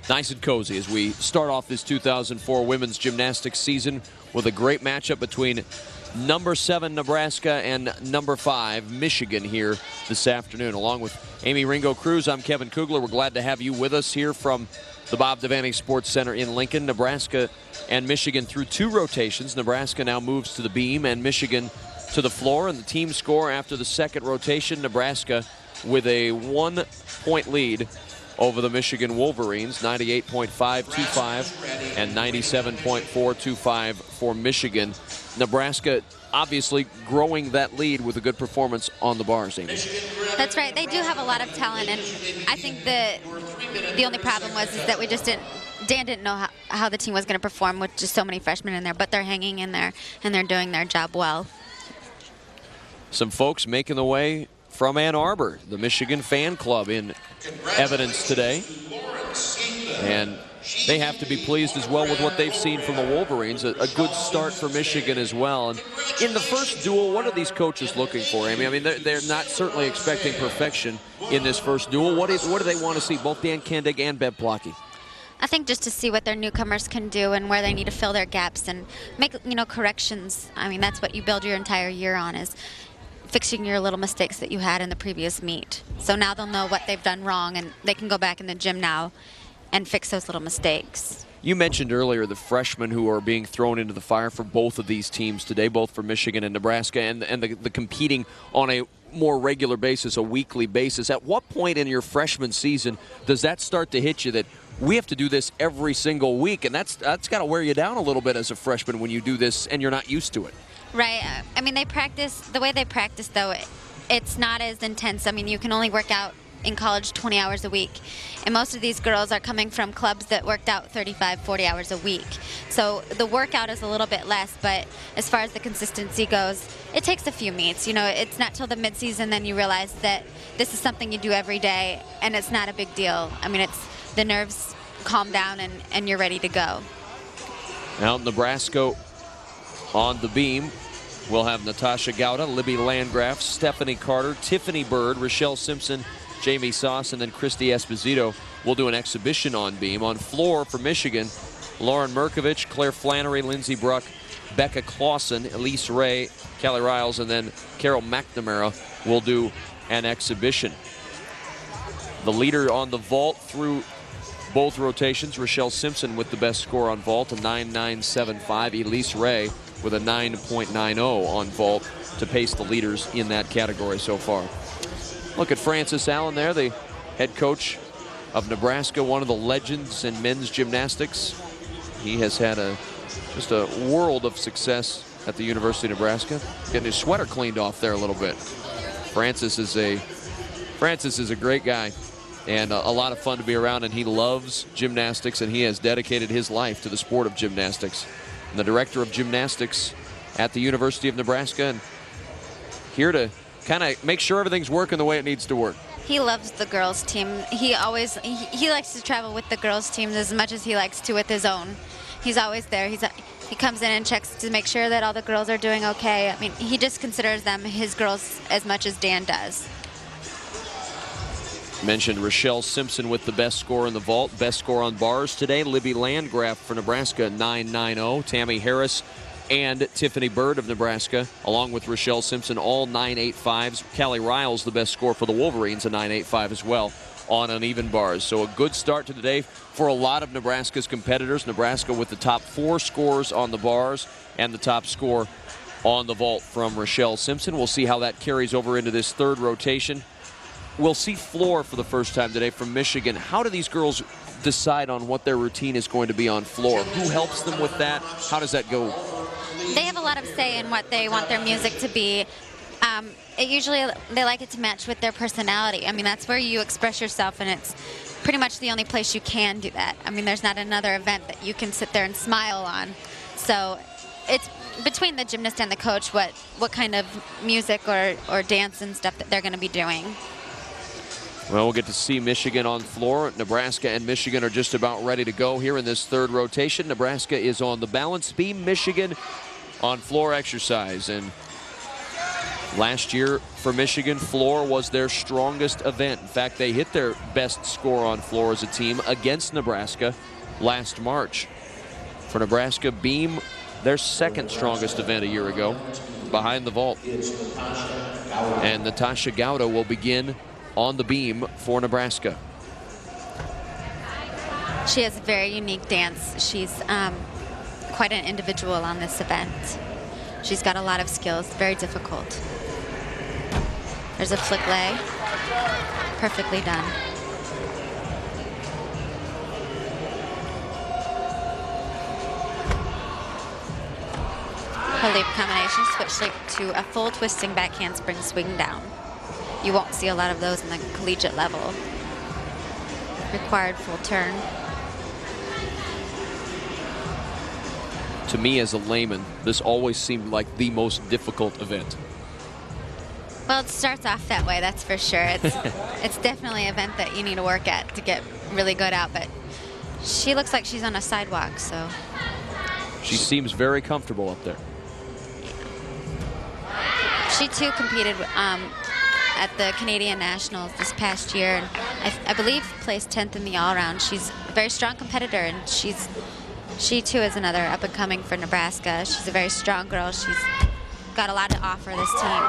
nice and cozy as we start off this 2004 women's gymnastics season with a great matchup between number 7 Nebraska and number 5 Michigan here this afternoon. Along with Amy Ringo Cruz, I'm Kevin Kugler. We're glad to have you with us here from the Bob Devaney Sports Center in Lincoln. Nebraska and Michigan through 2 rotations. Nebraska now moves to the beam and Michigan to the floor, and the team score after the second rotation. Nebraska with a 1-point lead over the Michigan Wolverines, 98.525 and 97.425 for Michigan. Nebraska obviously growing that lead with a good performance on the bars, Amy. That's right. They do have a lot of talent, and I think that the only problem was is that we just Dan didn't know how the team was going to perform with just so many freshmen in there, but they're hanging in there, and they're doing their job well. Some folks making the way from Ann Arbor, the Michigan fan club in evidence today. And they have to be pleased as well with what they've seen from the Wolverines. A good start for Michigan as well. And in the first duel, what are these coaches looking for, Amy? I mean, they're not certainly expecting perfection in this first duel. What do they want to see, both Dan Kendig and Bev Plotke? I think just to see what their newcomers can do and where they need to fill their gaps and make, corrections. I mean, that's what you build your entire year on, is fixing your little mistakes that you had in the previous meet. So now they'll know what they've done wrong, and they can go back in the gym now and fix those little mistakes. You mentioned earlier the freshmen who are being thrown into the fire for both of these teams today, both for Michigan and Nebraska, and the competing on a more regular basis, a weekly basis. At what point in your freshman season does that start to hit you that we have to do this every single week? And that's got to wear you down a little bit as a freshman when you do this and you're not used to it. Right. I mean, the way they practice, though, it's not as intense. I mean, you can only work out in college 20 hours a week. And most of these girls are coming from clubs that worked out 35, 40 hours a week. So the workout is a little bit less, but as far as the consistency goes, it takes a few meets. It's not till the midseason then you realize that this is something you do every day, and it's not a big deal. I mean, it's the nerves calm down and you're ready to go. Out in Nebraska on the beam, we'll have Natasha Gauda, Libby Landgraf, Stephanie Carter, Tiffany Bird, Rochelle Simpson, Jamie Sauce, and then Christy Esposito will do an exhibition on beam. On floor for Michigan, Lauren Merkovich, Claire Flannery, Lindsey Bruck, Becca Clausen, Elise Ray, Callie Riles, and then Carol McNamara will do an exhibition. The leader on the vault through both rotations, Rochelle Simpson with the best score on vault, a 9.975. Elise Ray with a 9.90 on vault to pace the leaders in that category so far. Look at Francis Allen there, the head coach of Nebraska, one of the legends in men's gymnastics. He has had just a world of success at the University of Nebraska. Getting his sweater cleaned off there a little bit. Francis is a great guy and a lot of fun to be around, and he loves gymnastics, and he has dedicated his life to the sport of gymnastics. And the director of gymnastics at the University of Nebraska, and here to kind of make sure everything's working the way it needs to work. He loves the girls' team. He likes to travel with the girls' team as much as he likes to with his own. He's always there. He comes in and checks to make sure that all the girls are doing okay. I mean, he just considers them his girls as much as Dan does. Mentioned Rochelle Simpson with the best score in the vault, best score on bars today. Libby Landgraf for Nebraska, 9.90. Tammy Harris and Tiffany Bird of Nebraska, along with Rochelle Simpson, all 9.85s. Callie Riles, the best score for the Wolverines, a 9.85 as well on uneven bars. So a good start to the day for a lot of Nebraska's competitors. Nebraska with the top 4 scores on the bars and the top score on the vault from Rochelle Simpson. We'll see how that carries over into this third rotation. We'll see floor for the first time today from Michigan. How do these girls decide on what their routine is going to be on floor? Who helps them with that? How does that go? They have a lot of say in what they want their music to be. Usually they like it to match with their personality. I mean, that's where you express yourself, and it's pretty much the only place you can do that. I mean, there's not another event that you can sit there and smile on. So it's between the gymnast and the coach what kind of music or dance and stuff that they're going to be doing. Well, we'll get to see Michigan on floor. Nebraska and Michigan are just about ready to go here in this third rotation. Nebraska is on the balance beam, Michigan on floor exercise. And last year for Michigan, floor was their strongest event. In fact, they hit their best score on floor as a team against Nebraska last March. For Nebraska, beam, their second strongest event a year ago, behind the vault. And Natasha Gauda will begin on the beam for Nebraska. She has a very unique dance. She's quite an individual on this event. She's got a lot of skills, very difficult. There's a flick lay, perfectly done. Her leap combination, switch leap to a full twisting back handspring swing down. You won't see a lot of those in the collegiate level. Required full turn. To me as a layman, this always seemed like the most difficult event. Well, it starts off that way, that's for sure. It's definitely an event that you need to work at to get really good at, but she looks like she's on a sidewalk, so. She seems very comfortable up there. She too competed at the Canadian Nationals this past year, and I believe placed 10th in the all-around. She's a very strong competitor, and she too is another up-and-coming for Nebraska. She's a very strong girl. She's got a lot to offer this team.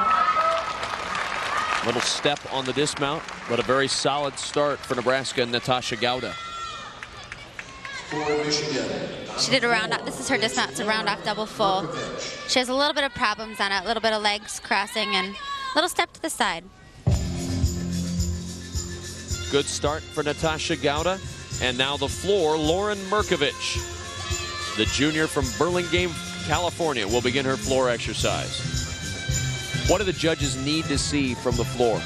Little step on the dismount, but a very solid start for Nebraska and Natasha Gauda. For Michigan. She did a round off. This is her dismount. It's a round off double full. She has a little bit of problems on it, a little bit of legs crossing and a little step to the side. Good start for Natasha Gauda. And now the floor, Lauren Merkovich, the junior from Burlingame, California, will begin her floor exercise. What do the judges need to see from the floor?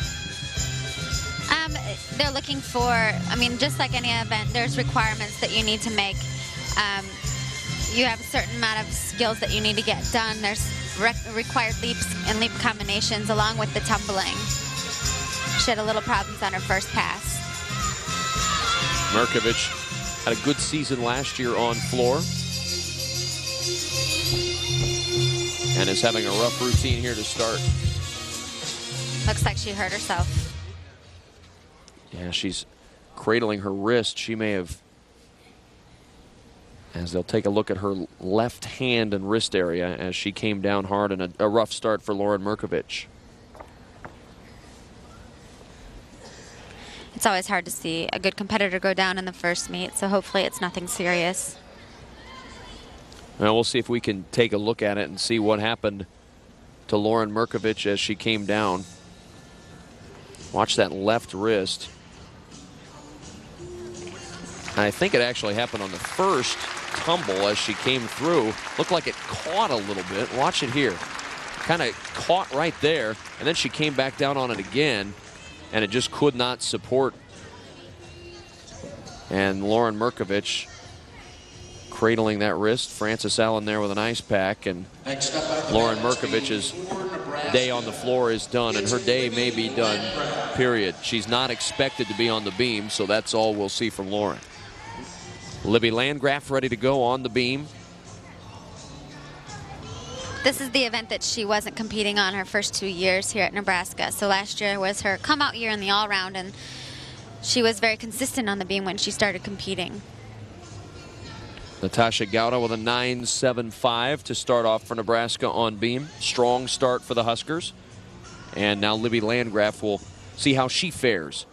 They're looking for, I mean, just like any event, there's requirements that you need to make. You have a certain amount of skills that you need to get done. There's required leaps and leap combinations along with the tumbling. She had a little problems on her first pass. Merkovich had a good season last year on floor and is having a rough routine here to start. Looks like she hurt herself. Yeah, she's cradling her wrist. She may have, as they'll take a look at her left hand and wrist area as she came down hard, and a rough start for Lauren Merkovich. It's always hard to see a good competitor go down in the first meet, so hopefully it's nothing serious. Well, we'll see if we can take a look at it and see what happened to Lauren Merkovich as she came down. Watch that left wrist. I think it actually happened on the first tumble as she came through. Looked like it caught a little bit. Watch it here. Kind of caught right there, and then she came back down on it again, and it just could not support. And Lauren Merkovich cradling that wrist. Frances Allen there with an ice pack, and Lauren Merkovich's day on the floor is done, and her day may be done, period. She's not expected to be on the beam, so that's all we'll see from Lauren. Libby Landgraf ready to go on the beam. This is the event that she wasn't competing on her first 2 years here at Nebraska. So last year was her come-out year in the all-round, and she was very consistent on the beam when she started competing. Natasha Gauda with a 9.75 to start off for Nebraska on beam. Strong start for the Huskers. And now Libby Landgraf will see how she fares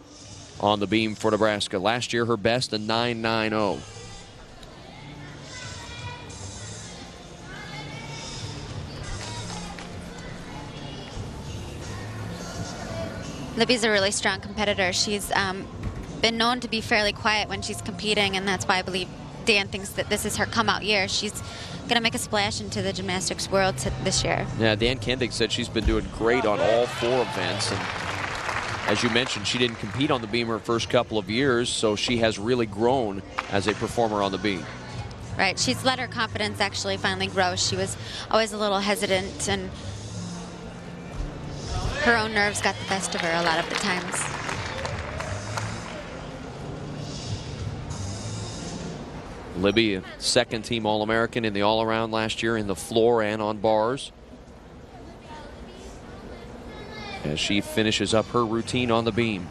on the beam for Nebraska. Last year, her best, a 9.90. Libby's a really strong competitor. She's been known to be fairly quiet when she's competing, and that's why I believe Dan thinks that this is her come-out year. She's going to make a splash into the gymnastics world this year. Yeah, Dan Kendig said she's been doing great on all 4 events. And as you mentioned, she didn't compete on the beam her first couple of years, so she has really grown as a performer on the beam. Right, she's let her confidence actually finally grow. She was always a little hesitant, and her own nerves got the best of her a lot of the times. Libby, a second-team All-American in the all-around last year in the floor and on bars. As she finishes up her routine on the beam.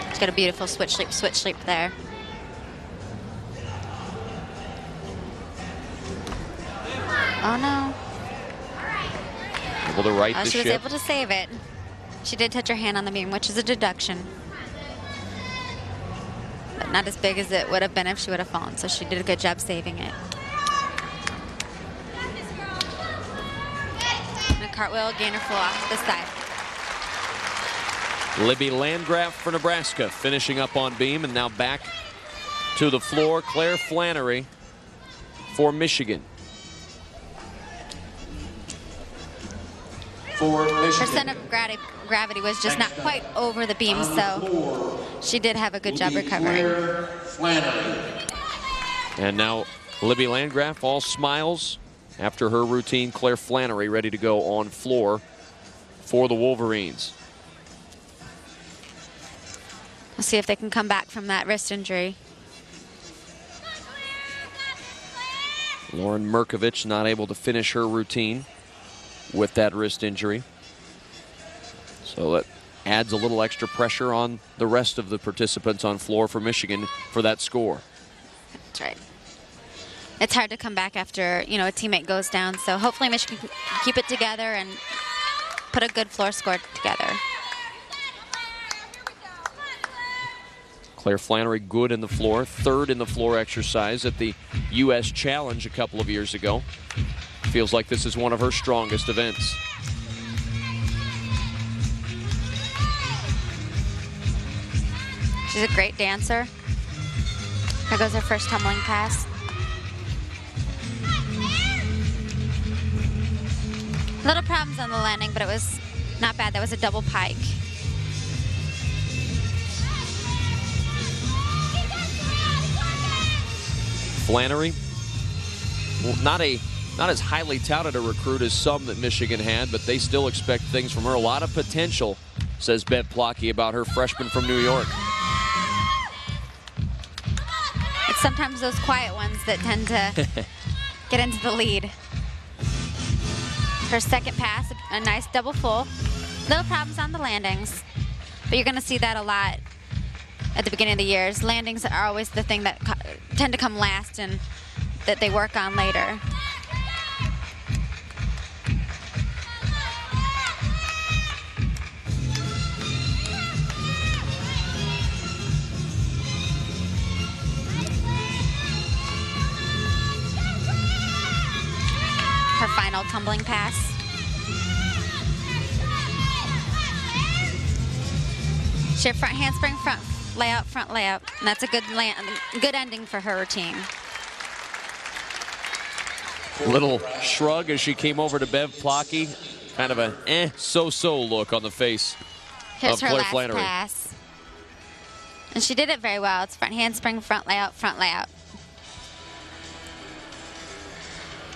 She's got a beautiful switch leap there. Oh no. Able to right the she ship. was able to save it. She did touch her hand on the beam, which is a deduction. But not as big as it would have been if she would have fallen, so she did a good job saving it. And a cartwheel gainer full off to the side. Libby Landgraf for Nebraska finishing up on beam, and now back to the floor. Claire Flannery for Michigan. Percent of gravity was just not quite over the beam, so she did have a good job recovering. And now Libby Landgraf, all smiles after her routine. Claire Flannery ready to go on floor for the Wolverines. We'll see if they can come back from that wrist injury. Lauren Merkovich not able to finish her routine. with that wrist injury. So that adds a little extra pressure on the rest of the participants on floor for Michigan for that score. That's right. It's hard to come back after, a teammate goes down. So hopefully Michigan can keep it together and put a good floor score together. Claire Flannery good in the floor, third in the floor exercise at the U.S. Challenge a couple of years ago. Feels like this is one of her strongest events. She's a great dancer. There goes her first tumbling pass. Little problems on the landing, but it was not bad. That was a double pike. Flannery, well, not as highly touted a recruit as some that Michigan had, but they still expect things from her. A lot of potential, says Bev Plotke about her freshman from New York. It's sometimes those quiet ones that tend to get into the lead. Her second pass, a nice double full. Little problems on the landings, but you're going to see that a lot at the beginning of the years. Landings are always the thing that tend to come last and that they work on later. Her final tumbling pass. She had front handspring, front layout, and that's a good ending for her routine. Little shrug as she came over to Bev Plotke. Kind of a so-so look on the face Here's of her Claire last Flannery. pass. And she did it very well. It's front handspring, front layout, front layout.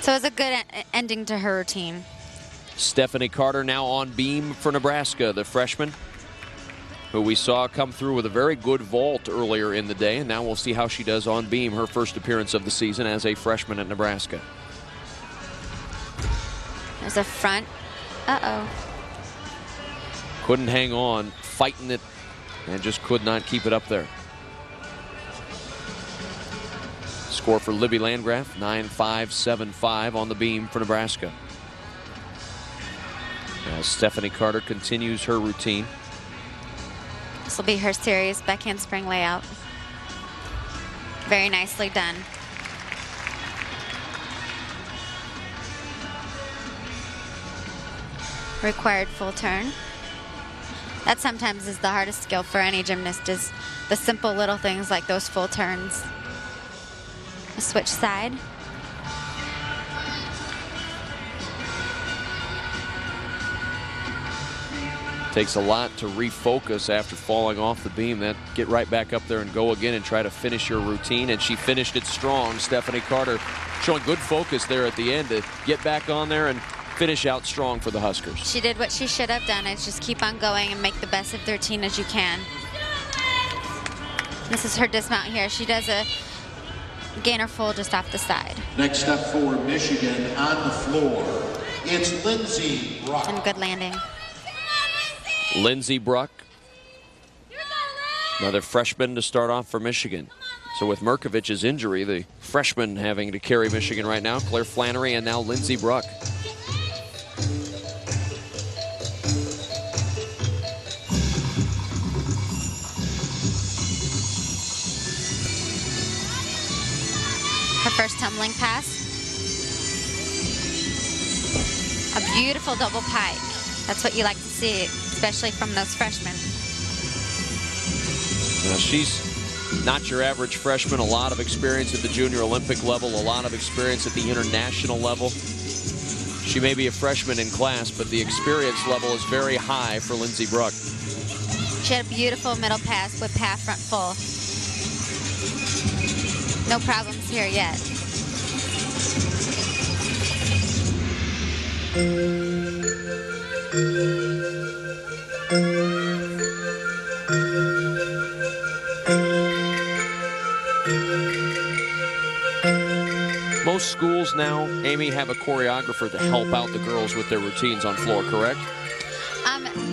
So it was a good ending to her routine. Stephanie Carter now on beam for Nebraska, the freshman, who we saw come through with a very good vault earlier in the day, and now we'll see how she does on beam, her first appearance of the season as a freshman at Nebraska. There's a front. Uh-oh. Couldn't hang on, fighting it, and just could not keep it up there. Score for Libby Landgraf, 9.575 on the beam for Nebraska. As Stephanie Carter continues her routine. This will be her series back handspring layout. Very nicely done. Required full turn. That sometimes is the hardest skill for any gymnast, is the simple little things like those full turns. A switch side. Takes a lot to refocus after falling off the beam. Then get right back up there and go again and try to finish your routine. And she finished it strong. Stephanie Carter showing good focus there at the end to get back on there and finish out strong for the Huskers. She did what she should have done, is just keep on going and make the best of the routine as you can. This is her dismount here. She does a gainer full just off the side. Next up for Michigan on the floor, it's Lindsay Brock. And good landing. Lindsay Bruck, another freshman to start off for Michigan. So with Merkovich's injury, the freshman having to carry Michigan right now, Claire Flannery and now Lindsay Bruck. Her first tumbling pass. A beautiful double pike. That's what you like to see, especially from those freshmen. Now she's not your average freshman. A lot of experience at the junior Olympic level, a lot of experience at the international level. She may be a freshman in class, but the experience level is very high for Lindsay Bruck. She had a beautiful middle pass with half front full. No problems here yet. Most schools now, Amy, have a choreographer to help out the girls with their routines on floor, correct?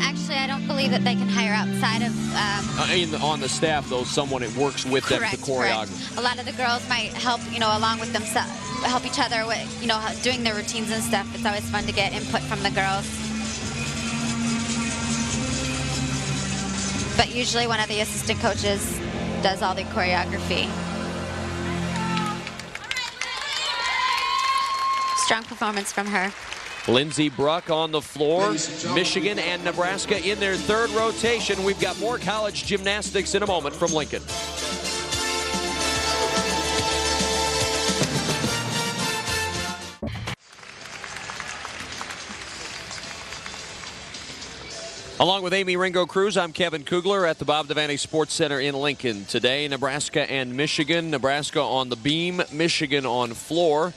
Actually, I don't believe that they can hire outside of... on the staff, though, someone that works with them to choreograph. Correct. A lot of the girls might help, along with themselves, help each other with, doing their routines and stuff. It's always fun to get input from the girls. But usually one of the assistant coaches does all the choreography. Strong performance from her. Lindsey Bruck on the floor. Michigan and Nebraska in their third rotation. We've got more college gymnastics in a moment from Lincoln. Along with Amy Ringo-Cruz, I'm Kevin Kugler at the Bob Devaney Sports Center in Lincoln. Today, Nebraska and Michigan. Nebraska on the beam, Michigan on floor.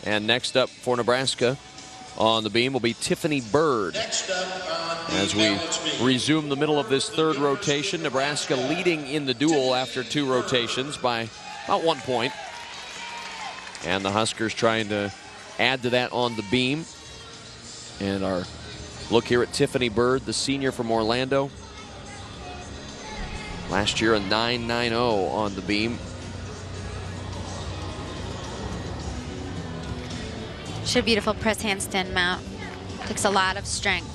And next up for Nebraska on the beam will be Tiffany Bird. As we resume the middle of this third rotation, Nebraska leading in the duel after 2 rotations by about 1 point. And the Huskers trying to add to that on the beam. And our look here at Tiffany Bird, the senior from Orlando. Last year a 9.90 on the beam. She had a beautiful press handstand mount. Takes a lot of strength.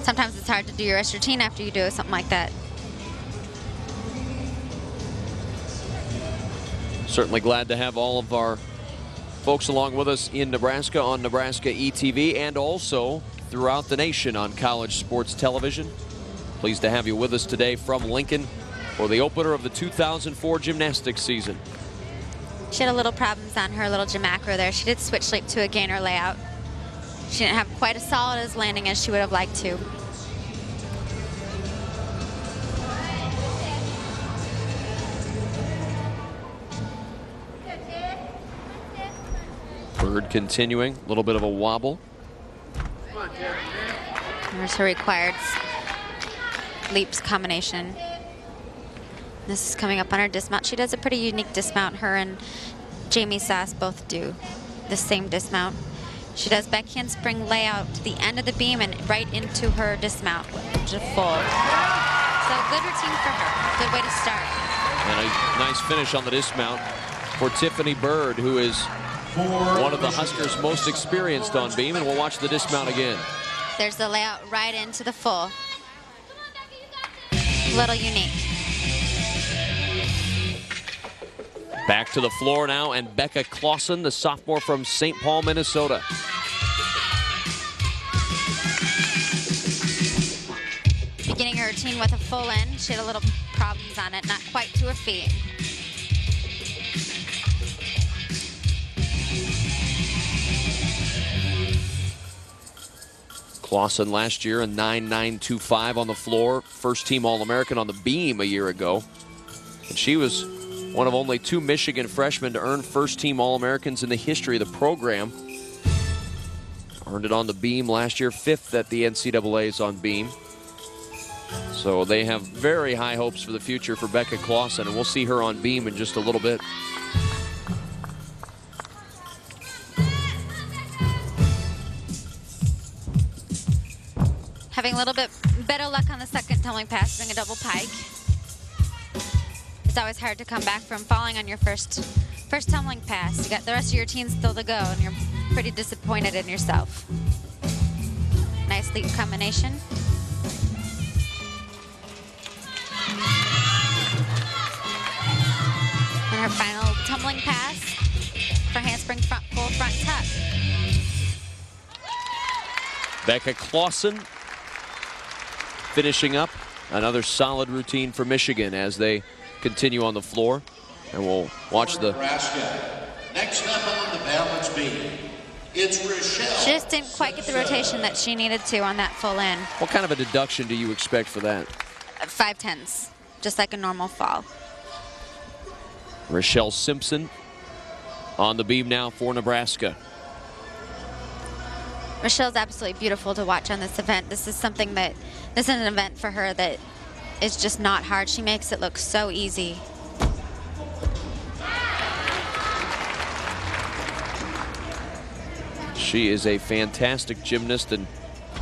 Sometimes it's hard to do your rest routine after you do something like that. Certainly glad to have all of our folks along with us in Nebraska on Nebraska ETV and also throughout the nation on college sports television. Pleased to have you with us today from Lincoln for the opener of the 2004 gymnastics season. She had a little problems on her little gym macro there. She did switch leap to a gainer layout. She didn't have quite as solid as landing as she would have liked to. Bird continuing, a little bit of a wobble. There's her required leaps combination. This is coming up on her dismount. She does a pretty unique dismount. Her and Jamie Sass both do the same dismount. She does back handspring layout to the end of the beam and right into her dismount to full. So good routine for her. Good way to start. And a nice finish on the dismount for Tiffany Bird, who is one of the Huskers most experienced on beam, and we'll watch the dismount again. There's the layout right into the full. Little unique. Back to the floor now, and Becca Clausen, the sophomore from St. Paul, Minnesota. Beginning her routine with a full in. She had a little problems on it, not quite to her feet. Clausen last year a 9.925 on the floor, first team All-American on the beam a year ago. And she was one of only 2 Michigan freshmen to earn first team All-Americans in the history of the program. Earned it on the beam last year, 5th at the NCAAs on beam. So they have very high hopes for the future for Becca Clausen, and we'll see her on beam in just a little bit. Having a little bit better luck on the second tumbling pass, doing a double pike. It's always hard to come back from falling on your first tumbling pass. You got the rest of your routine still to go, and you're pretty disappointed in yourself. Nice leap combination. And her final tumbling pass for handspring front full front tuck. Becca Clausen finishing up another solid routine for Michigan as they continue on the floor. And we'll watch the... Nebraska. Next up on the balance beam, it's Rochelle. She just didn't quite get the rotation that she needed to on that full in. What kind of a deduction do you expect for that? 5/10, just like a normal fall. Rochelle Simpson on the beam now for Nebraska. Rochelle's absolutely beautiful to watch on this event. This is something that, this is an event for her that is just not hard. She makes it look so easy. She is a fantastic gymnast, and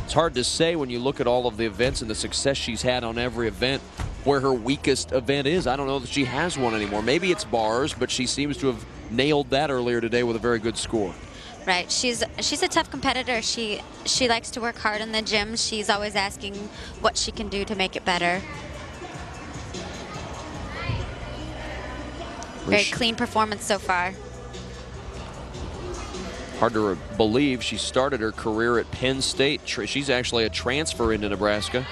it's hard to say when you look at all of the events and the success she's had on every event where her weakest event is. I don't know that she has one anymore. Maybe it's bars, but she seems to have nailed that earlier today with a very good score. Right. She's a tough competitor. She likes to work hard in the gym. She's always asking what she can do to make it better. Very clean performance so far. Hard to believe she started her career at Penn State. She's actually a transfer into Nebraska.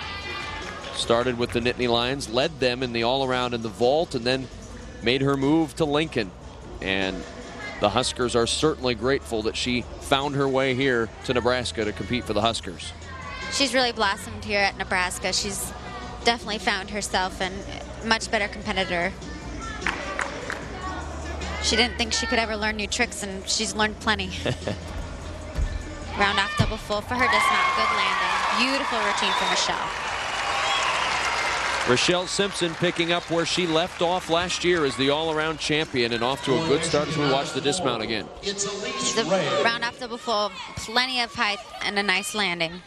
Started with the Nittany Lions, led them in the all-around in the vault, and then made her move to Lincoln. And the Huskers are certainly grateful that she found her way here to Nebraska to compete for the Huskers. She's really blossomed here at Nebraska. She's definitely found herself and a much better competitor. She didn't think she could ever learn new tricks, and she's learned plenty. Round off double full for her dismount. Good landing. Beautiful routine from Michelle. Rochelle Simpson picking up where she left off last year as the all-around champion, and off to a good start as we watch the dismount again. The round off double full, plenty of height and a nice landing.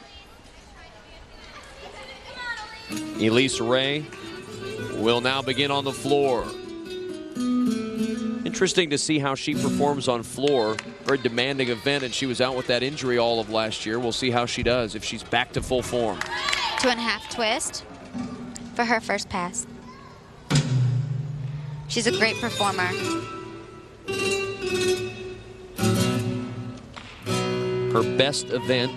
Elise Ray will now begin on the floor. Interesting to see how she performs on floor. Very demanding event, and she was out with that injury all of last year. We'll see how she does if she's back to full form. 2.5 twist for her first pass. She's a great performer. Her best event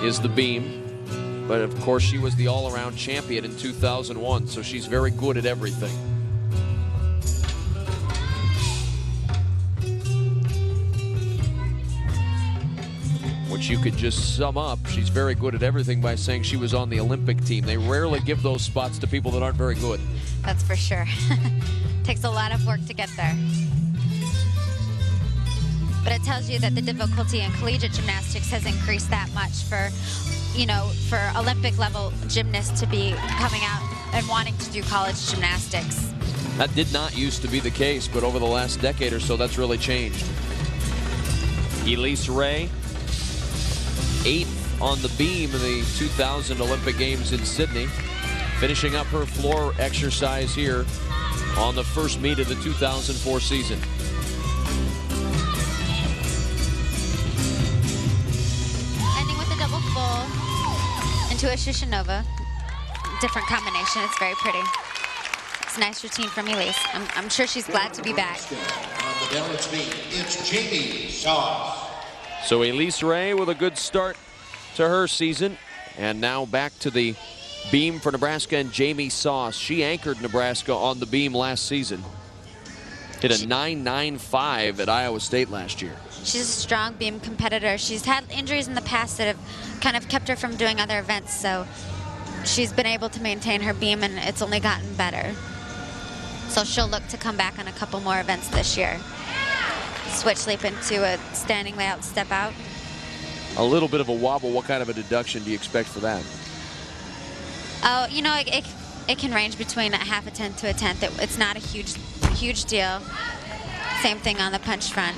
is the beam, but of course she was the all-around champion in 2001, so she's very good at everything. Which you could just sum up. She's very good at everything by saying she was on the Olympic team. They rarely give those spots to people that aren't very good. That's for sure. Takes a lot of work to get there. But it tells you that the difficulty in collegiate gymnastics has increased that much for, you know, for Olympic level gymnasts to be coming out and wanting to do college gymnastics. That did not used to be the case, but over the last decade or so, that's really changed. Elise Ray, 8th on the beam in the 2000 Olympic Games in Sydney, finishing up her floor exercise here on the first meet of the 2004 season. Ending with a double full into a Shushanova. Different combination. It's very pretty. It's a nice routine from Elise. I'm sure she's glad to be back. On the balance beam, it's Jamie Shaw. So Elise Ray with a good start to her season, and now back to the beam for Nebraska and Jamie Sauce. She anchored Nebraska on the beam last season. Hit a 9.95 at Iowa State last year. She's a strong beam competitor. She's had injuries in the past that have kind of kept her from doing other events, so she's been able to maintain her beam, and it's only gotten better. So she'll look to come back on a couple more events this year. Switch leap into a standing layout step out. A little bit of a wobble. What kind of a deduction do you expect for that? Oh, you know, it can range between a half a tenth to a tenth. It's not a huge deal. Same thing on the punch front.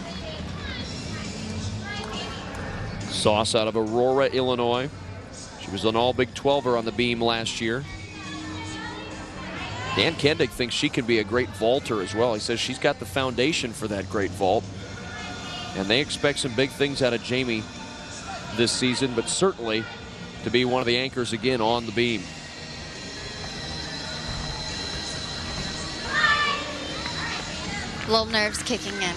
Sauce out of Aurora, Illinois. She was an all Big 12er on the beam last year. Dan Kendig thinks she can be a great vaulter as well. He says she's got the foundation for that great vault. And they expect some big things out of Jamie this season, but certainly to be one of the anchors again on the beam. Little nerves kicking in.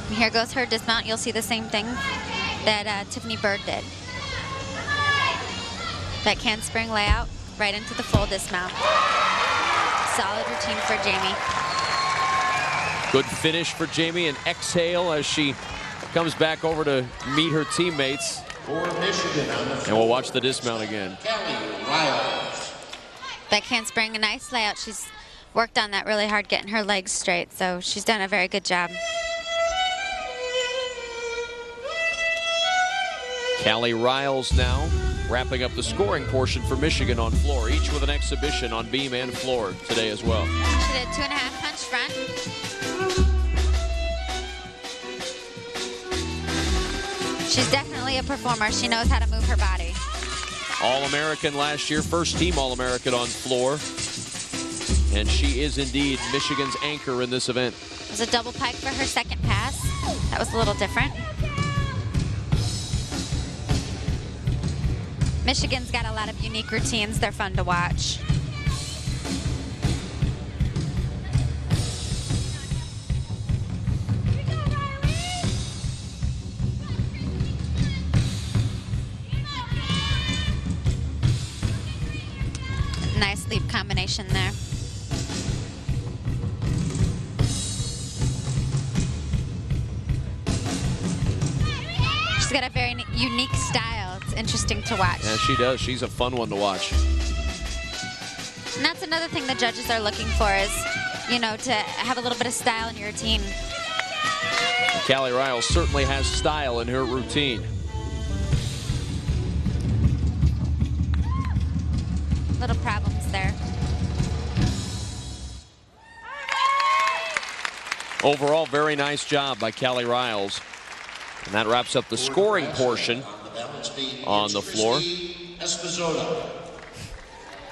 And here goes her dismount. You'll see the same thing that Tiffany Bird did. That handspring layout right into the full dismount. Solid routine for Jamie. Good finish for Jamie, and exhale as she comes back over to meet her teammates. For Michigan on the floor, and we'll watch the dismount again. Kelly Riles. That handspring, a nice layout. She's worked on that really hard, getting her legs straight, so she's done a very good job. Callie Riles now wrapping up the scoring portion for Michigan on floor, each with an exhibition on beam and floor today as well. She did 2.5 punch front. She's definitely a performer. She knows how to move her body. All-American last year, first team All-American on floor. And she is indeed Michigan's anchor in this event. It was a double pike for her second pass. That was a little different. Michigan's got a lot of unique routines. They're fun to watch. Nice leap combination there. She's got a very unique style. It's interesting to watch. Yeah, she does. She's a fun one to watch. And that's another thing the judges are looking for is, you know, to have a little bit of style in your routine. Callie Riles certainly has style in her routine. Little problems there. Overall, very nice job by Callie Riles. And that wraps up the scoring portion on the floor.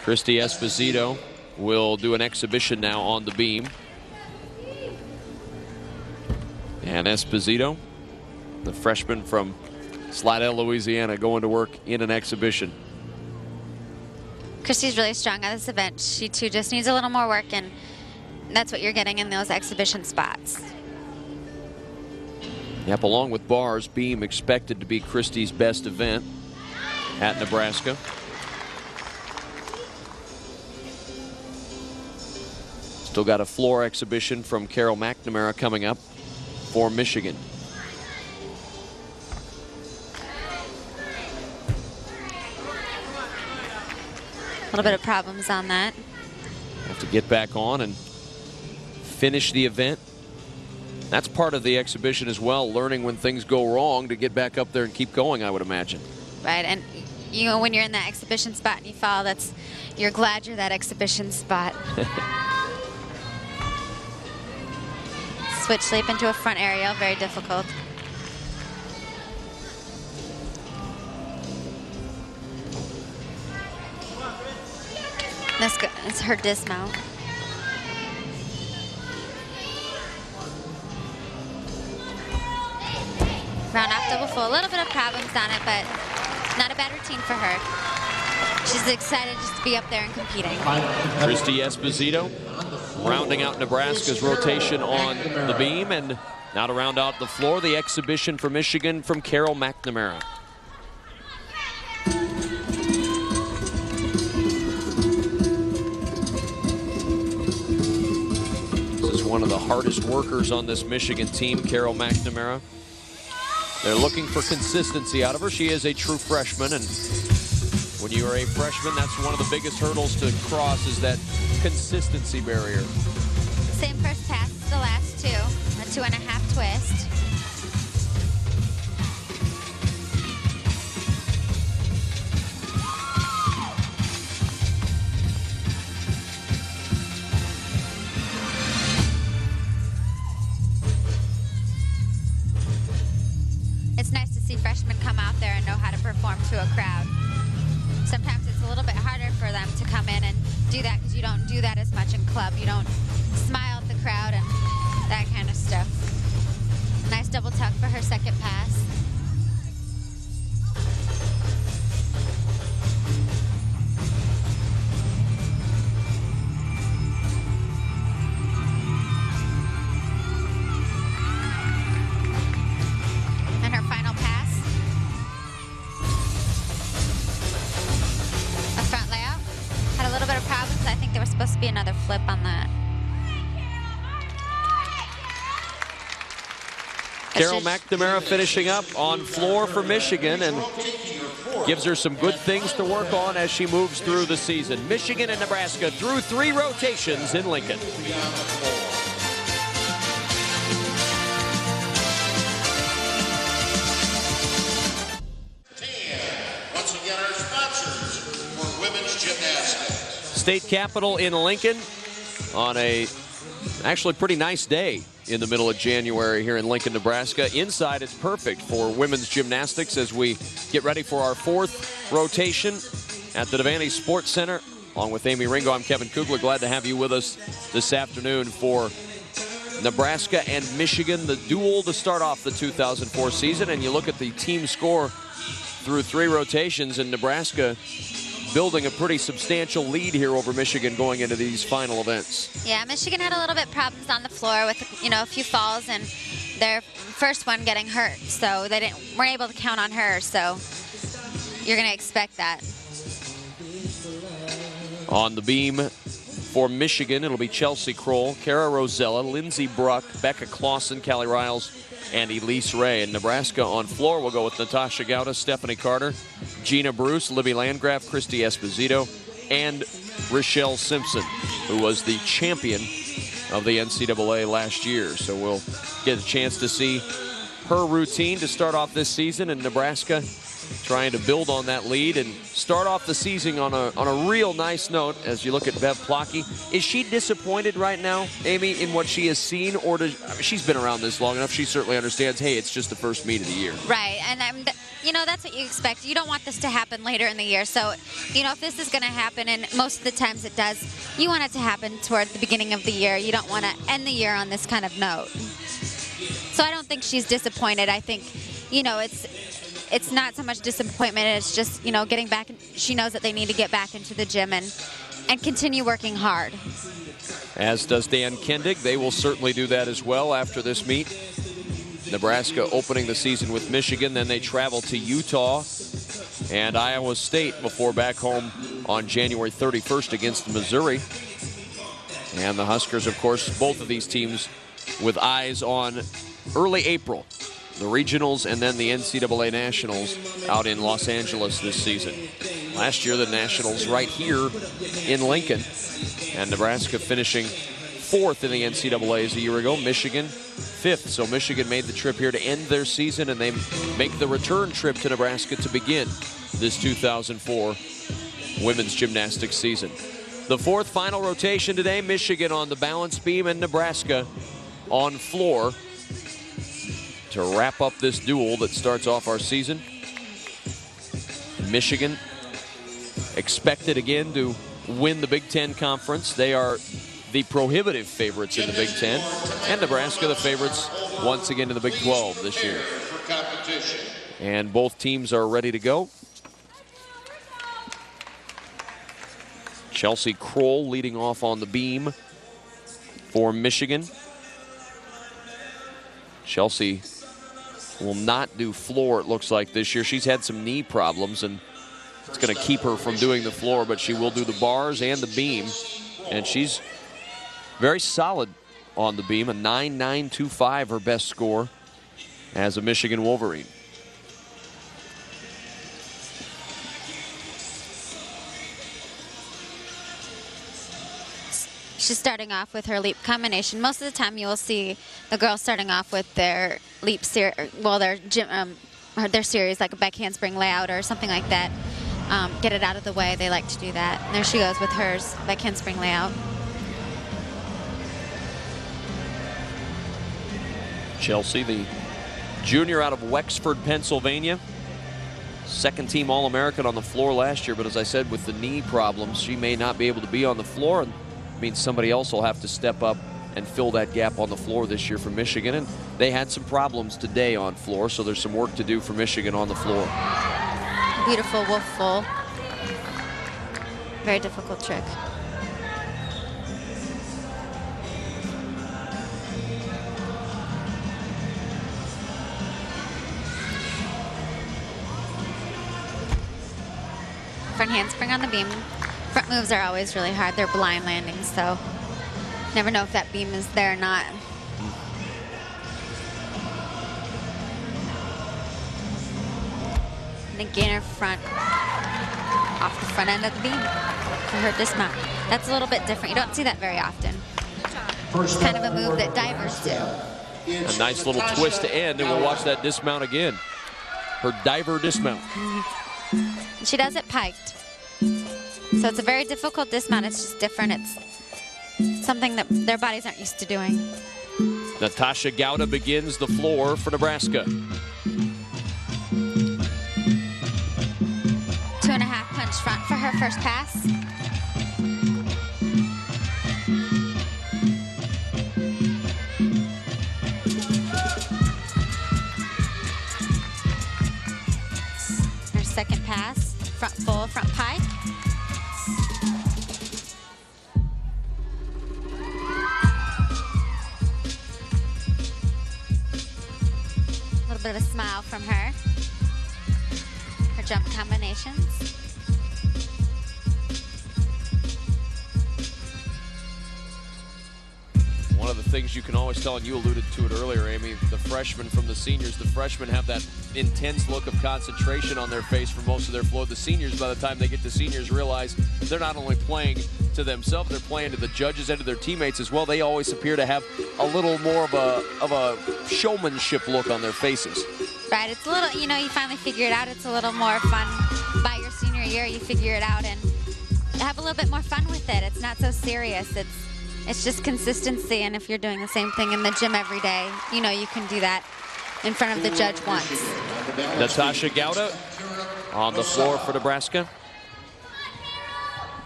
Christy Esposito will do an exhibition now on the beam. And Esposito, the freshman from Slidell, Louisiana, going to work in an exhibition. Christy's really strong at this event. She too just needs a little more work, and that's what you're getting in those exhibition spots. Yep, along with bars, beam expected to be Christy's best event at Nebraska. Still got a floor exhibition from Carol McNamara coming up for Michigan. A little bit of problems on that. Have to get back on and finish the event. That's part of the exhibition as well, learning when things go wrong to get back up there and keep going, I would imagine. Right, and you know, when you're in that exhibition spot and you fall, you're glad you're that exhibition spot. Switch leap into a front aerial, very difficult. It's her dismount. Round off double full. A little bit of problems on it, but not a bad routine for her. She's excited just to be up there and competing. Christy Esposito rounding out Nebraska's rotation on the beam, and now to round out the floor, the exhibition for Michigan from Carol McNamara. This is one of the hardest workers on this Michigan team, Carol McNamara. They're looking for consistency out of her. She is a true freshman, and when you are a freshman, that's one of the biggest hurdles to cross, is that consistency barrier. Same first pass as the last two, a 2.5 twist. It's nice to see freshmen come out there and know how to perform to a crowd. Sometimes it's a little bit harder for them to come in and do that because you don't do that as much in club. You don't smile at the crowd and that kind of stuff. Nice double tuck for her second pass. And her final pass. A front layout. Had a little bit of problems. I think there was supposed to be another flip on that. Carol McNamara finishing up on floor for Michigan and gives her some good things to work on as she moves through the season. Michigan and Nebraska through 3 rotations in Lincoln. Once again, our sponsors for women's gymnastics. State Capitol in Lincoln on a actually pretty nice day in the middle of January here in Lincoln, Nebraska. Inside, it's perfect for women's gymnastics as we get ready for our 4th rotation at the Devaney Sports Center. Along with Amy Ringo, I'm Kevin Kugler. Glad to have you with us this afternoon for Nebraska and Michigan, the duel to start off the 2004 season. And you look at the team score through 3 rotations, and Nebraska building a pretty substantial lead here over Michigan going into these final events. Yeah, Michigan had a little bit problems on the floor with, a few falls and their first one getting hurt. So they weren't able to count on her. So you're going to expect that. On the beam for Michigan, it'll be Chelsea Kroll, Kara Rosella, Lindsey Bruck, Becca Clausen, Callie Riles, and Elise Ray. And Nebraska on floor will go with Natasha Gauda, Stephanie Carter, Gina Bruce, Libby Landgraf, Christy Esposito, and Rochelle Simpson, who was the champion of the NCAA last year. So we'll get a chance to see her routine to start off this season, and Nebraska trying to build on that lead and start off the season on a real nice note. As you look at Bev Plotke, is she disappointed right now, Amy, in what she has seen, or she's been around this long enough? She certainly understands. Hey, it's just the first meet of the year. Right, and that's what you expect. You don't want this to happen later in the year. So, if this is going to happen, and most of the times it does, you want it to happen toward the beginning of the year. You don't want to end the year on this kind of note. So I don't think she's disappointed. I think, it's not so much disappointment. It's just, getting back. She knows that they need to get back into the gym and continue working hard. As does Dan Kendig. They will certainly do that as well after this meet. Nebraska opening the season with Michigan. Then they travel to Utah and Iowa State before back home on January 31st against Missouri. And the Huskers, of course, both of these teams with eyes on early April. The regionals and then the NCAA Nationals out in Los Angeles this season. Last year, the Nationals right here in Lincoln. And Nebraska finishing 4th in the NCAAs a year ago. Michigan 5th. So Michigan made the trip here to end their season, and they make the return trip to Nebraska to begin this 2004 women's gymnastics season. The 4th final rotation today, Michigan on the balance beam and Nebraska on floor to wrap up this duel that starts off our season. Michigan expected again to win the Big Ten Conference. They are the prohibitive favorites in the Big Ten, and Nebraska the favorites once again in the Big 12 this year. And both teams are ready to go. Chelsea Kroll leading off on the beam for Michigan. Chelsea will not do floor, it looks like, this year. She's had some knee problems, and it's going to keep her from doing the floor, but she will do the bars and the beam. And she's very solid on the beam, a 9.925, her best score as a Michigan Wolverine. She's starting off with her leap combination. Most of the time you will see the girls starting off with their leap series, well, their series, like a back handspring layout or something like that. Get it out of the way. They like to do that. And there she goes with hers, back handspring layout. Chelsea, the junior out of Wexford, Pennsylvania. Second team All-American on the floor last year, but as I said, with the knee problems, she may not be able to be on the floor. And means somebody else will have to step up and fill that gap on the floor this year for Michigan. And they had some problems today on floor, so there's some work to do for Michigan on the floor. Beautiful wolf full. Very difficult trick. Front handspring on the beam. Front moves are always really hard. They're blind landings, so never know if that beam is there or not. And then gainer front off the front end of the beam for her dismount. That's a little bit different. You don't see that very often. It's kind of a move that divers do. A nice little twist to end, and we'll watch that dismount again. Her diver dismount. She does it piked. So it's a very difficult dismount. It's just different. It's something that their bodies aren't used to doing. Natasha Gowda begins the floor for Nebraska. 2.5 punch front for her first pass. Her second pass, front full, front pike. A little bit of a smile from her. Her jump combinations. One of the things you can always tell, and you alluded to it earlier, Amy, the freshmen from the seniors. The freshmen have that intense look of concentration on their face for most of their floor. The seniors, by the time they get to seniors, realize they're not only playing to themselves, they're playing to the judges and to their teammates as well. They always appear to have a little more of a showmanship look on their faces. Right, it's a little, you know, you finally figure it out. It's a little more fun. By your senior year, you figure it out and have a little bit more fun with it. It's not so serious. It's just consistency, and if you're doing the same thing in the gym every day, you know you can do that in front of the judge once. Natasha Gowda on the floor for Nebraska.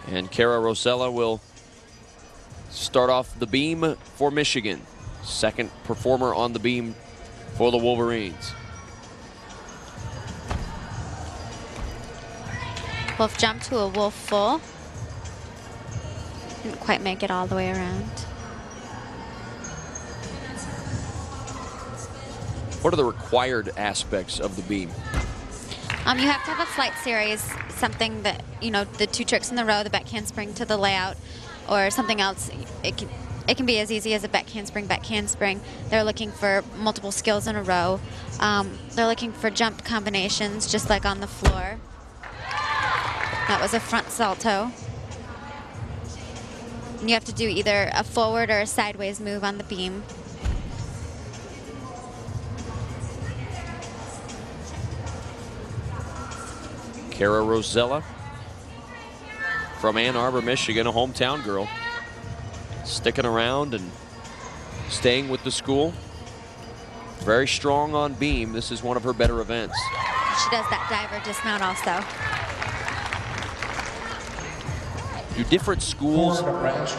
And Kara Rosella will start off the beam for Michigan. Second performer on the beam for the Wolverines. Wolf jump to a wolf full. Didn't quite make it all the way around. What are the required aspects of the beam? You have to have a flight series, something that, you know, the 2 tricks in the row, the back handspring to the layout, or something else. It can be as easy as a back handspring, back handspring. They're looking for multiple skills in a row. They're looking for jump combinations, just like on the floor. That was a front salto. And you have to do either a forward or a sideways move on the beam. Kara Rosella from Ann Arbor, Michigan, a hometown girl, sticking around and staying with the school. Very strong on beam. This is one of her better events. She does that diver dismount also. Do different schools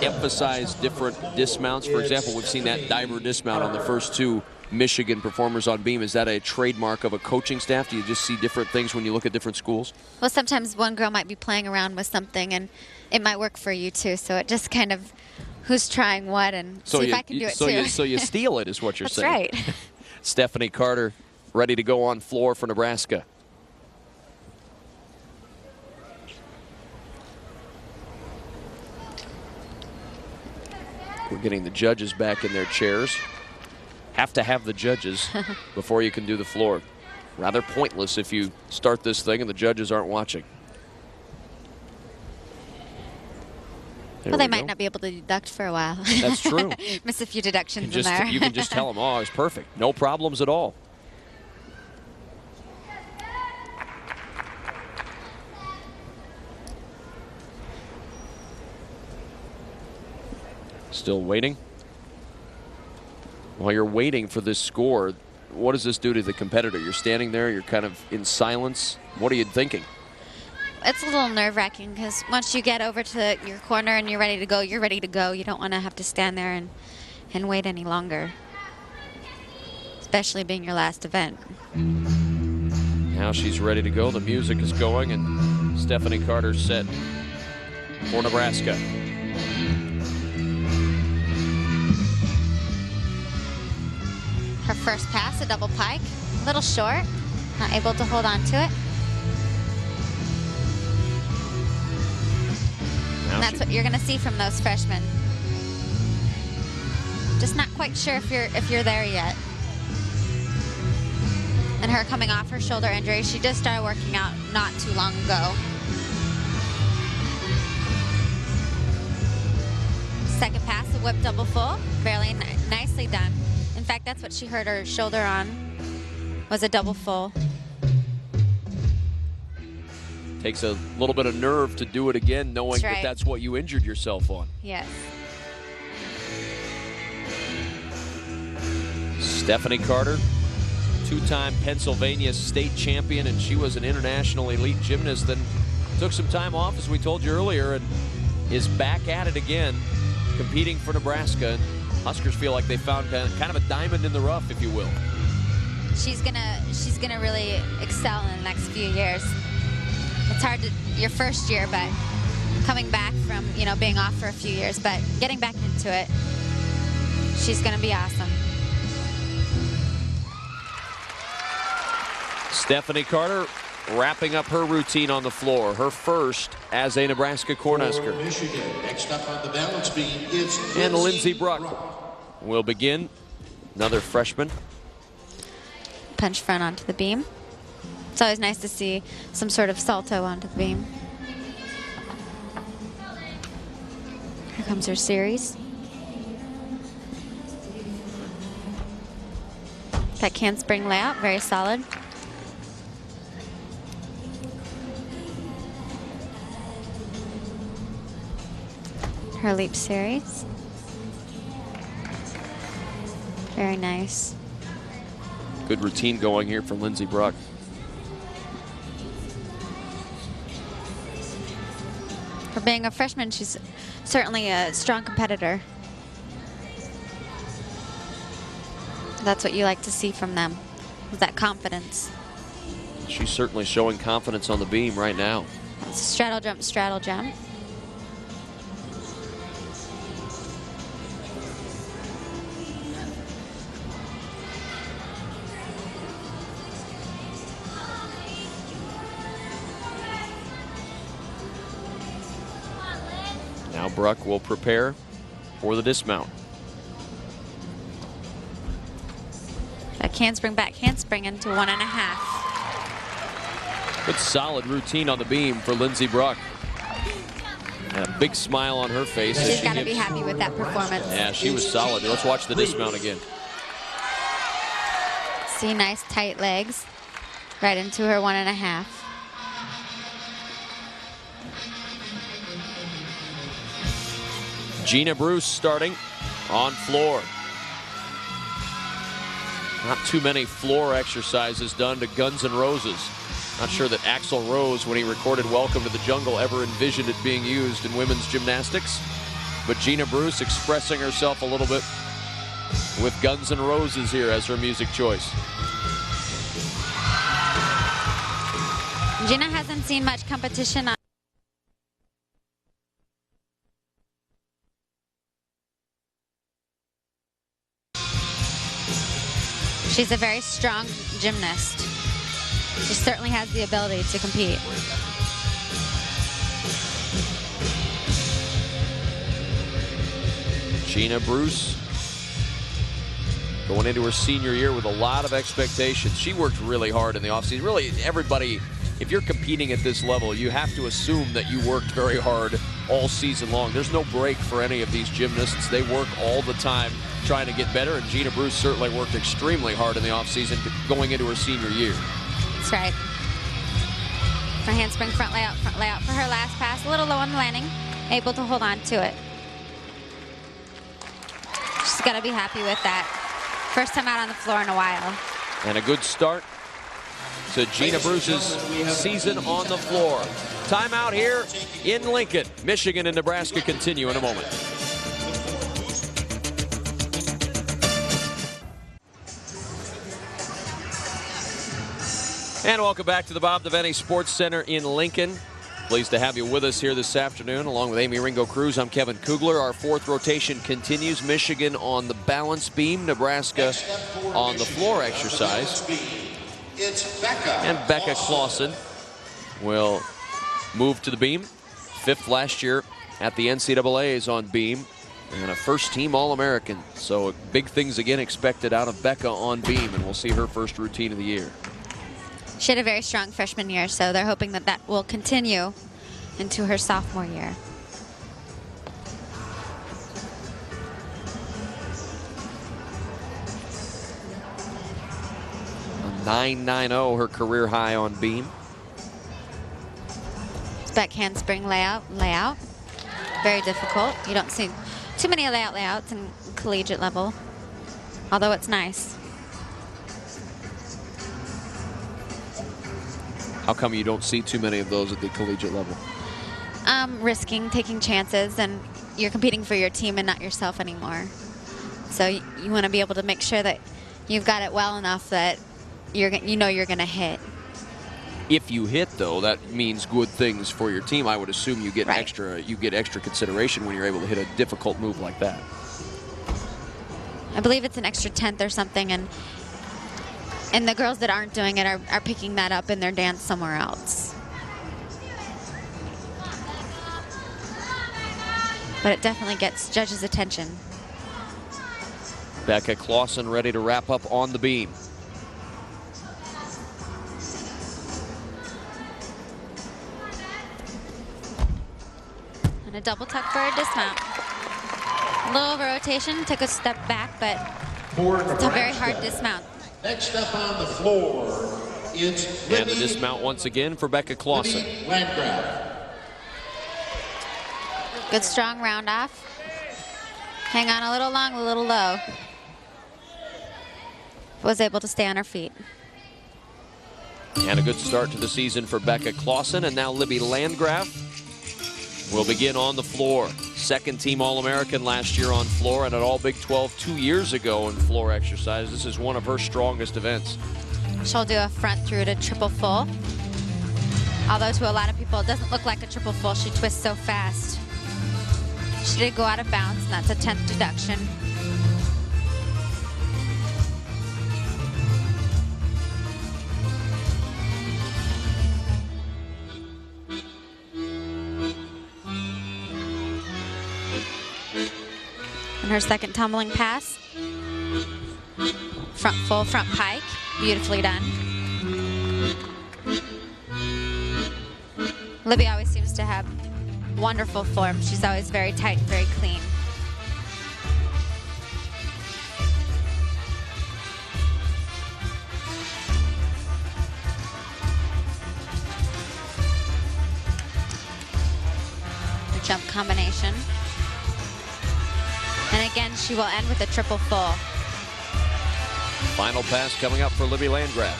emphasize different dismounts? For example, we've seen that diver dismount on the first 2 Michigan performers on beam. Is that a trademark of a coaching staff? Do you just see different things when you look at different schools? Well, sometimes one girl might be playing around with something and it might work for you too. So it just kind of who's trying what and see if I can do it too. So you steal it is what you're That's saying. That's right. Stephanie Carter ready to go on floor for Nebraska. We're getting the judges back in their chairs. Have to have the judges before you can do the floor. Rather pointless if you start this thing and the judges aren't watching. Well, they might not be able to deduct for a while. That's true. Miss a few deductions in there. You can just tell them, oh, it's perfect. No problems at all. Still waiting. While you're waiting for this score, what does this do to the competitor? You're standing there, you're kind of in silence. What are you thinking? It's a little nerve-wracking because once you get over to your corner and you're ready to go, you're ready to go. You don't want to have to stand there and wait any longer, especially being your last event. Now she's ready to go. The music is going, and Stephanie Carter's set for Nebraska. Her first pass, a double pike, a little short, not able to hold on to it. And that's what you're going to see from those freshmen. Just not quite sure if you're there yet. And her coming off her shoulder injury, she just started working out not too long ago. Second pass, a whip double full, fairly nicely done. In fact, that's what she hurt her shoulder on, was a double full. Takes a little bit of nerve to do it again, knowing That's right. that that's what you injured yourself on. Yes. Stephanie Carter, two-time Pennsylvania state champion, and she was an international elite gymnast, then took some time off, as we told you earlier, and is back at it again, competing for Nebraska. Huskers feel like they found kind of a diamond in the rough, if you will. She's gonna really excel in the next few years. It's hard to your first year, but coming back from being off for a few years, but getting back into it, she's gonna be awesome. Stephanie Carter wrapping up her routine on the floor, her first as a Nebraska Cornhusker. Michigan, next up on the balance beam is and Lindsey Bruck will begin. Another freshman. Punch front onto the beam. It's always nice to see some sort of salto onto the beam. Here comes her series. Back handspring layout, very solid. Her leap series. Very nice. Good routine going here from Lindsey Bruck. For being a freshman, she's certainly a strong competitor. That's what you like to see from them, is that confidence. She's certainly showing confidence on the beam right now. It's a straddle jump, straddle jump. Now Bruck will prepare for the dismount. Back handspring into 1.5. Good solid routine on the beam for Lindsey Bruck. And a big smile on her face. She's got to be happy with that performance. Yeah, she was solid. Let's watch the dismount again. See, nice tight legs. Right into her 1.5. Gina Bruce starting on floor. Not too many floor exercises done to Guns N' Roses. Not sure that Axl Rose, when he recorded Welcome to the Jungle, ever envisioned it being used in women's gymnastics. But Gina Bruce expressing herself a little bit with Guns N' Roses here as her music choice. Gina hasn't seen much competition on She's a very strong gymnast. She certainly has the ability to compete. Gina Bruce going into her senior year with a lot of expectations. She worked really hard in the offseason. Really, everybody, if you're competing at this level, you have to assume that you worked very hard all season long. There's no break for any of these gymnasts. They work all the time trying to get better, and Gina Bruce certainly worked extremely hard in the offseason going into her senior year. That's right. Her handspring front layout for her last pass. A little low on the landing, able to hold on to it. She's got to be happy with that. First time out on the floor in a while. And a good start to Gina Bruce's season on the floor. Timeout here in Lincoln. Michigan and Nebraska continue in a moment. And welcome back to the Bob Devaney Sports Center in Lincoln. Pleased to have you with us here this afternoon. Along with Amy Ringo Cruz, I'm Kevin Kugler. Our fourth rotation continues. Michigan on the balance beam, Nebraska on the floor exercise. And Becca Clausen will move to the beam. Fifth last year at the NCAAs on beam. And a first-team All-American. So big things again expected out of Becca on beam. And we'll see her first routine of the year. She had a very strong freshman year, so they're hoping that that will continue into her sophomore year. A 9.90, her career high on beam. Back handspring layout. Very difficult. You don't see too many layouts in collegiate level, although it's nice. How come you don't see too many of those at the collegiate level? Risking, taking chances, and you're competing for your team and not yourself anymore. So you want to be able to make sure that you've got it well enough that you know you're going to hit. If you hit, though, that means good things for your team. I would assume you get extra consideration when you're able to hit a difficult move like that. I believe it's an extra 10th or something, and the girls that aren't doing it are picking that up in their dance somewhere else. But it definitely gets judges' attention. Becca Clausen ready to wrap up on the beam. And a double tuck for a dismount. A little over rotation, took a step back, but it's a very hard dismount. Next up on the floor, it's And the dismount once again for Becca Clausen. Landgraf. Good strong round off. Hang on a little long, a little low. Was able to stay on her feet. And a good start to the season for Becca Clausen. And now Libby Landgraf will begin on the floor. Second team All-American last year on floor and at All Big 12 2 years ago in floor exercise. This is one of her strongest events. She'll do a front through to triple full. Although to a lot of people it doesn't look like a triple full. She twists so fast. She did go out of bounds, and that's a 10th deduction. And her second tumbling pass. Front full, front pike. Beautifully done. Libby always seems to have wonderful form. She's always very tight and very clean. The jump combination. And again, she will end with a triple full. Final pass coming up for Libby Landgraf.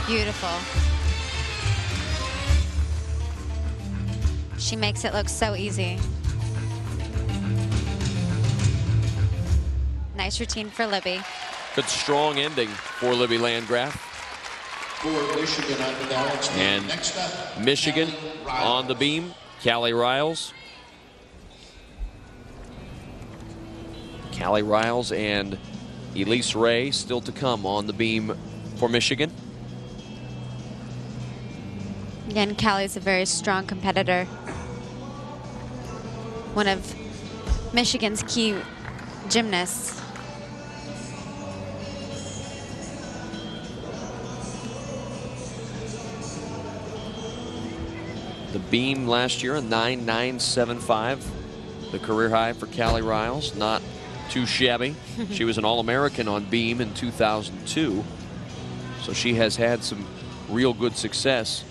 Beautiful. She makes it look so easy. Nice routine for Libby. Good strong ending for Libby Landgraf. For Michigan on the balance beam. And Next up, Michigan Callie Riles. on the beam. Callie Riles. Callie Riles and Elise Ray still to come on the beam for Michigan. Again, Callie's a very strong competitor. One of Michigan's key gymnasts. The beam last year, a 9.975. The career high for Callie Riles, not too shabby. She was an All-American on beam in 2002. So she has had some real good success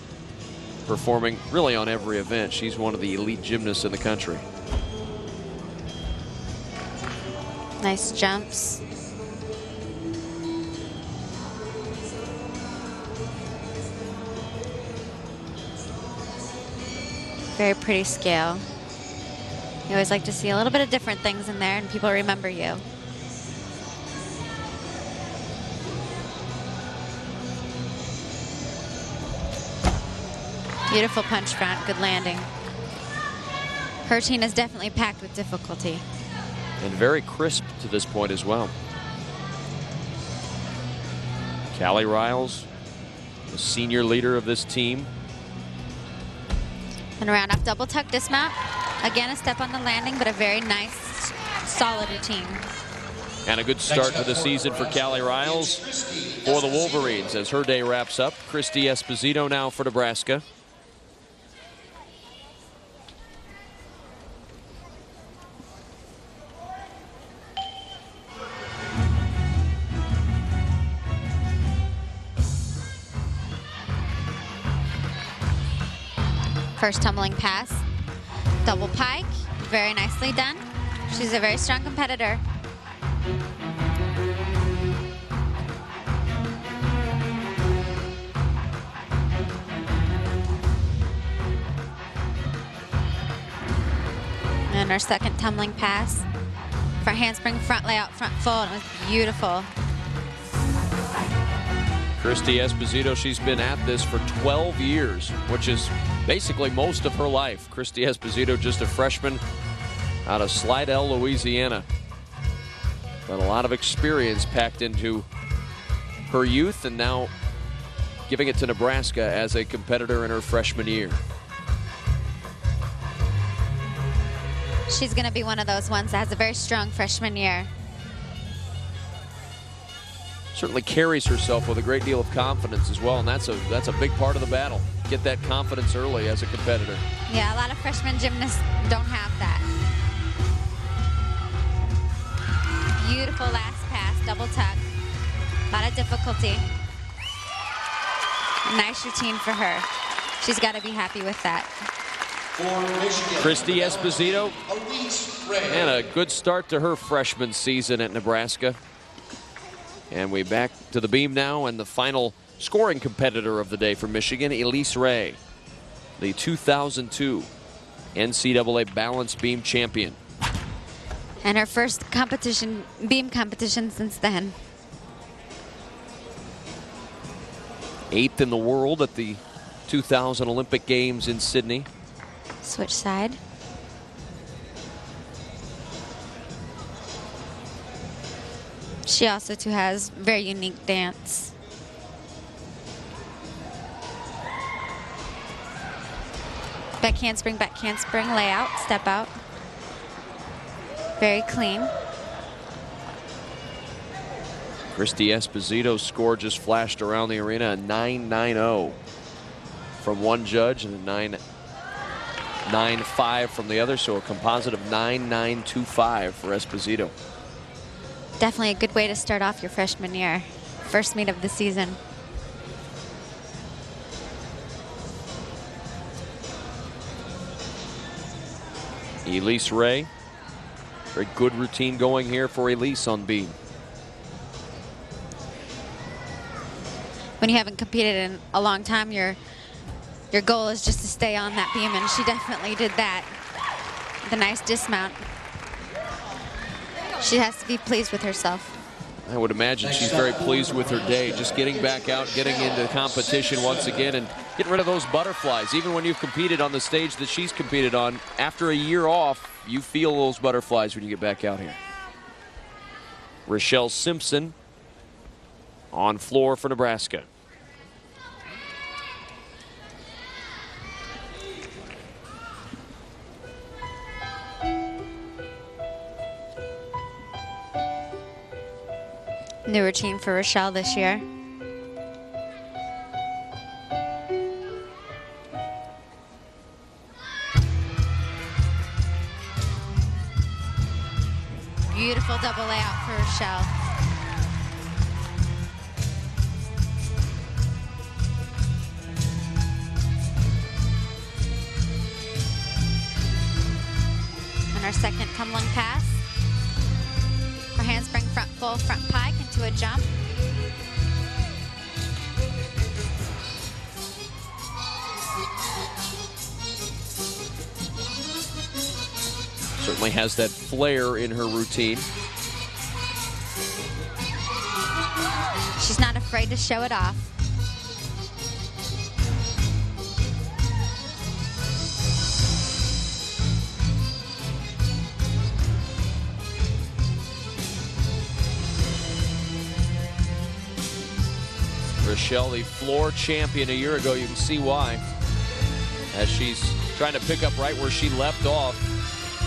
performing really on every event. She's one of the elite gymnasts in the country. Nice jumps. Very pretty scale. You always like to see a little bit of different things in there and people remember you. Beautiful punch front, good landing. Her routine is definitely packed with difficulty. And very crisp to this point as well. Callie Riles, the senior leader of this team. And a round off double tuck dismount. Again, a step on the landing, but a very nice, solid routine. And a good start to the season for Callie Riles for the Wolverines as her day wraps up. Christy Esposito now for Nebraska. First tumbling pass, double pike, very nicely done. She's a very strong competitor. her second tumbling pass. Front handspring, front layout, front full, and it was beautiful. Christy Esposito, she's been at this for 12 years, which is basically most of her life. Christy Esposito, just a freshman out of Slidell, Louisiana. But a lot of experience packed into her youth, and now giving it to Nebraska as a competitor in her freshman year. She's going to be one of those ones that has a very strong freshman year. Certainly carries herself with a great deal of confidence as well, and that's a big part of the battle. Get that confidence early as a competitor. Yeah, a lot of freshman gymnasts don't have that. Beautiful last pass, double tuck. A lot of difficulty. A nice routine for her. She's got to be happy with that. Christy Esposito, and a good start to her freshman season at Nebraska. And we back to the beam now, and the final scoring competitor of the day for Michigan, Elise Ray, the 2002 NCAA balance beam champion. And her first competition, beam competition since then. 8th in the world at the 2000 Olympic Games in Sydney. Switch side. She also too has very unique dance. Back handspring, layout, step out. Very clean. Christy Esposito's score just flashed around the arena, a 9.90 from one judge and a 9.95 from the other, so a composite of 9.925 for Esposito. Definitely a good way to start off your freshman year. First meet of the season. Elise Ray, very good routine going here for Elise on beam. When you haven't competed in a long time, your goal is just to stay on that beam, and she definitely did that. The nice dismount. She has to be pleased with herself. I would imagine she's very pleased with her day, just getting back out, getting into competition once again, and getting rid of those butterflies. Even when you've competed on the stage that she's competed on, after a year off, you feel those butterflies when you get back out here. Rochelle Simpson on floor for Nebraska. New routine for Rochelle this year. Beautiful double layout for Rochelle. And our second tumbling pass. Her handspring front full, front pike into a jump. Certainly has that flair in her routine. She's not afraid to show it off. Rochelle, the floor champion a year ago. You can see why, as she's trying to pick up right where she left off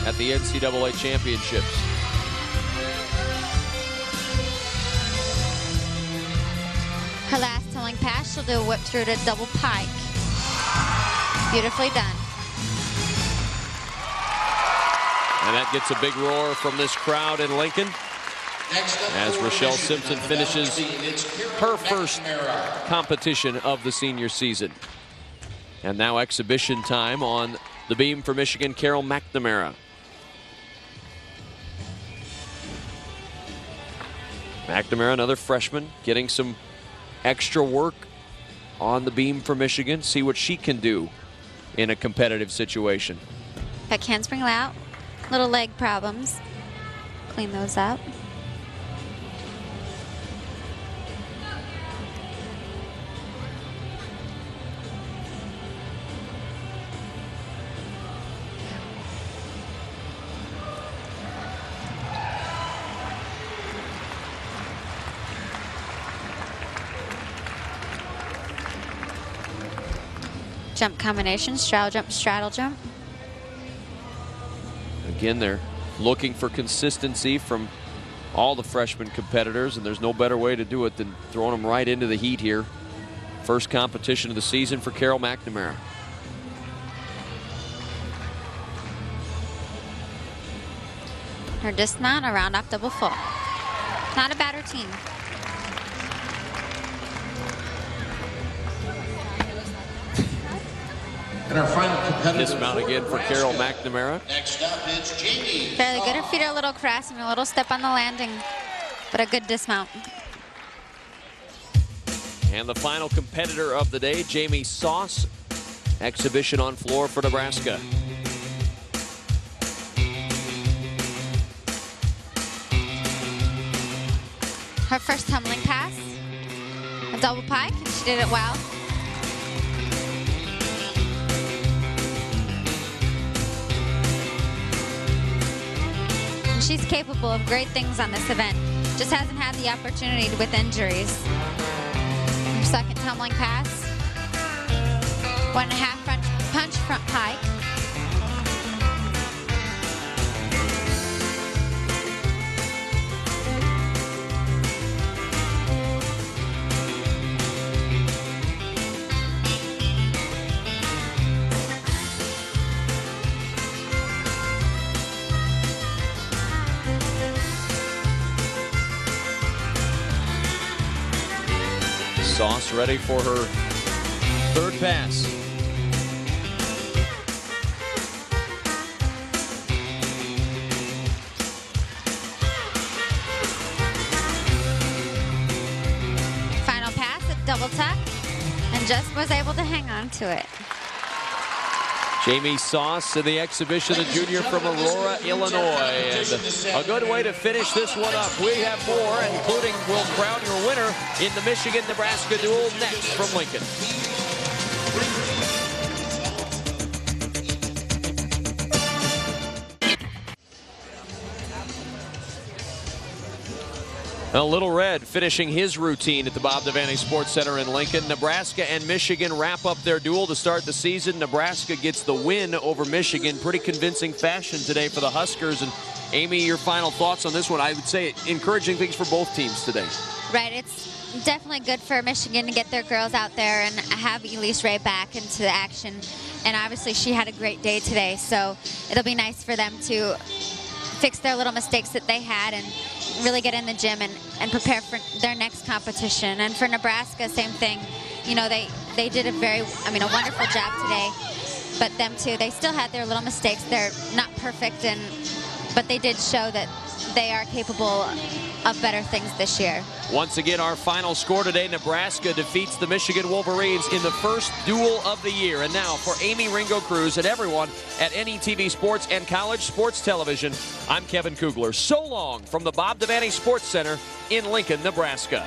at the NCAA championships. Her last tumbling pass, she'll do a whip through to double pike. Beautifully done. And that gets a big roar from this crowd in Lincoln as Rochelle Simpson finishes her first competition of the senior season. And now exhibition time on the beam for Michigan, Carol McNamara. McNamara, another freshman, getting some extra work on the beam for Michigan. See what she can do in a competitive situation. Back handspring layout, little leg problems. Clean those up. Jump combination, straddle jump. Again, they're looking for consistency from all the freshman competitors, and there's no better way to do it than throwing them right into the heat here. First competition of the season for Carol McNamara. Her dismount, a round off double full. Not a bad routine. And our final competitor. Dismount again for Carol McNamara. Next up is Jamie. Fairly good. Her feet are a little crass and a little step on the landing, but a good dismount. And the final competitor of the day, Jamie Sauce. Exhibition on floor for Nebraska. Her first tumbling pass, a double pike, and she did it well. And she's capable of great things on this event. Just hasn't had the opportunity with injuries. Her second tumbling pass, 1.5 front punch front pike. Sauce ready for her third pass. Final pass at double tuck, and just was able to hang on to it. Jamie Sauce in the exhibition, the junior from Aurora, Illinois. And a good way to finish this one up. We have more, including we'll crown your winner in the Michigan-Nebraska duel next from Lincoln. Now, Little Red finishing his routine at the Bob Devaney Sports Center in Lincoln. Nebraska and Michigan wrap up their duel to start the season. Nebraska gets the win over Michigan. Pretty convincing fashion today for the Huskers. And Amy, your final thoughts on this one? I would say encouraging things for both teams today. Right, it's definitely good for Michigan to get their girls out there and have Elise Ray back into action. And obviously she had a great day today, so it'll be nice for them to fix their little mistakes that they had and really get in the gym and prepare for their next competition. And for Nebraska, same thing. You know, they did a wonderful job today. But them too, they still had their little mistakes. They're not perfect, but they did show that they are capable of better things this year. Once again, our final score today, Nebraska defeats the Michigan Wolverines in the first duel of the year. And now for Amy Ringo Cruz and everyone at NETV Sports and College Sports Television, I'm Kevin Kugler. So long from the Bob Devaney Sports Center in Lincoln, Nebraska.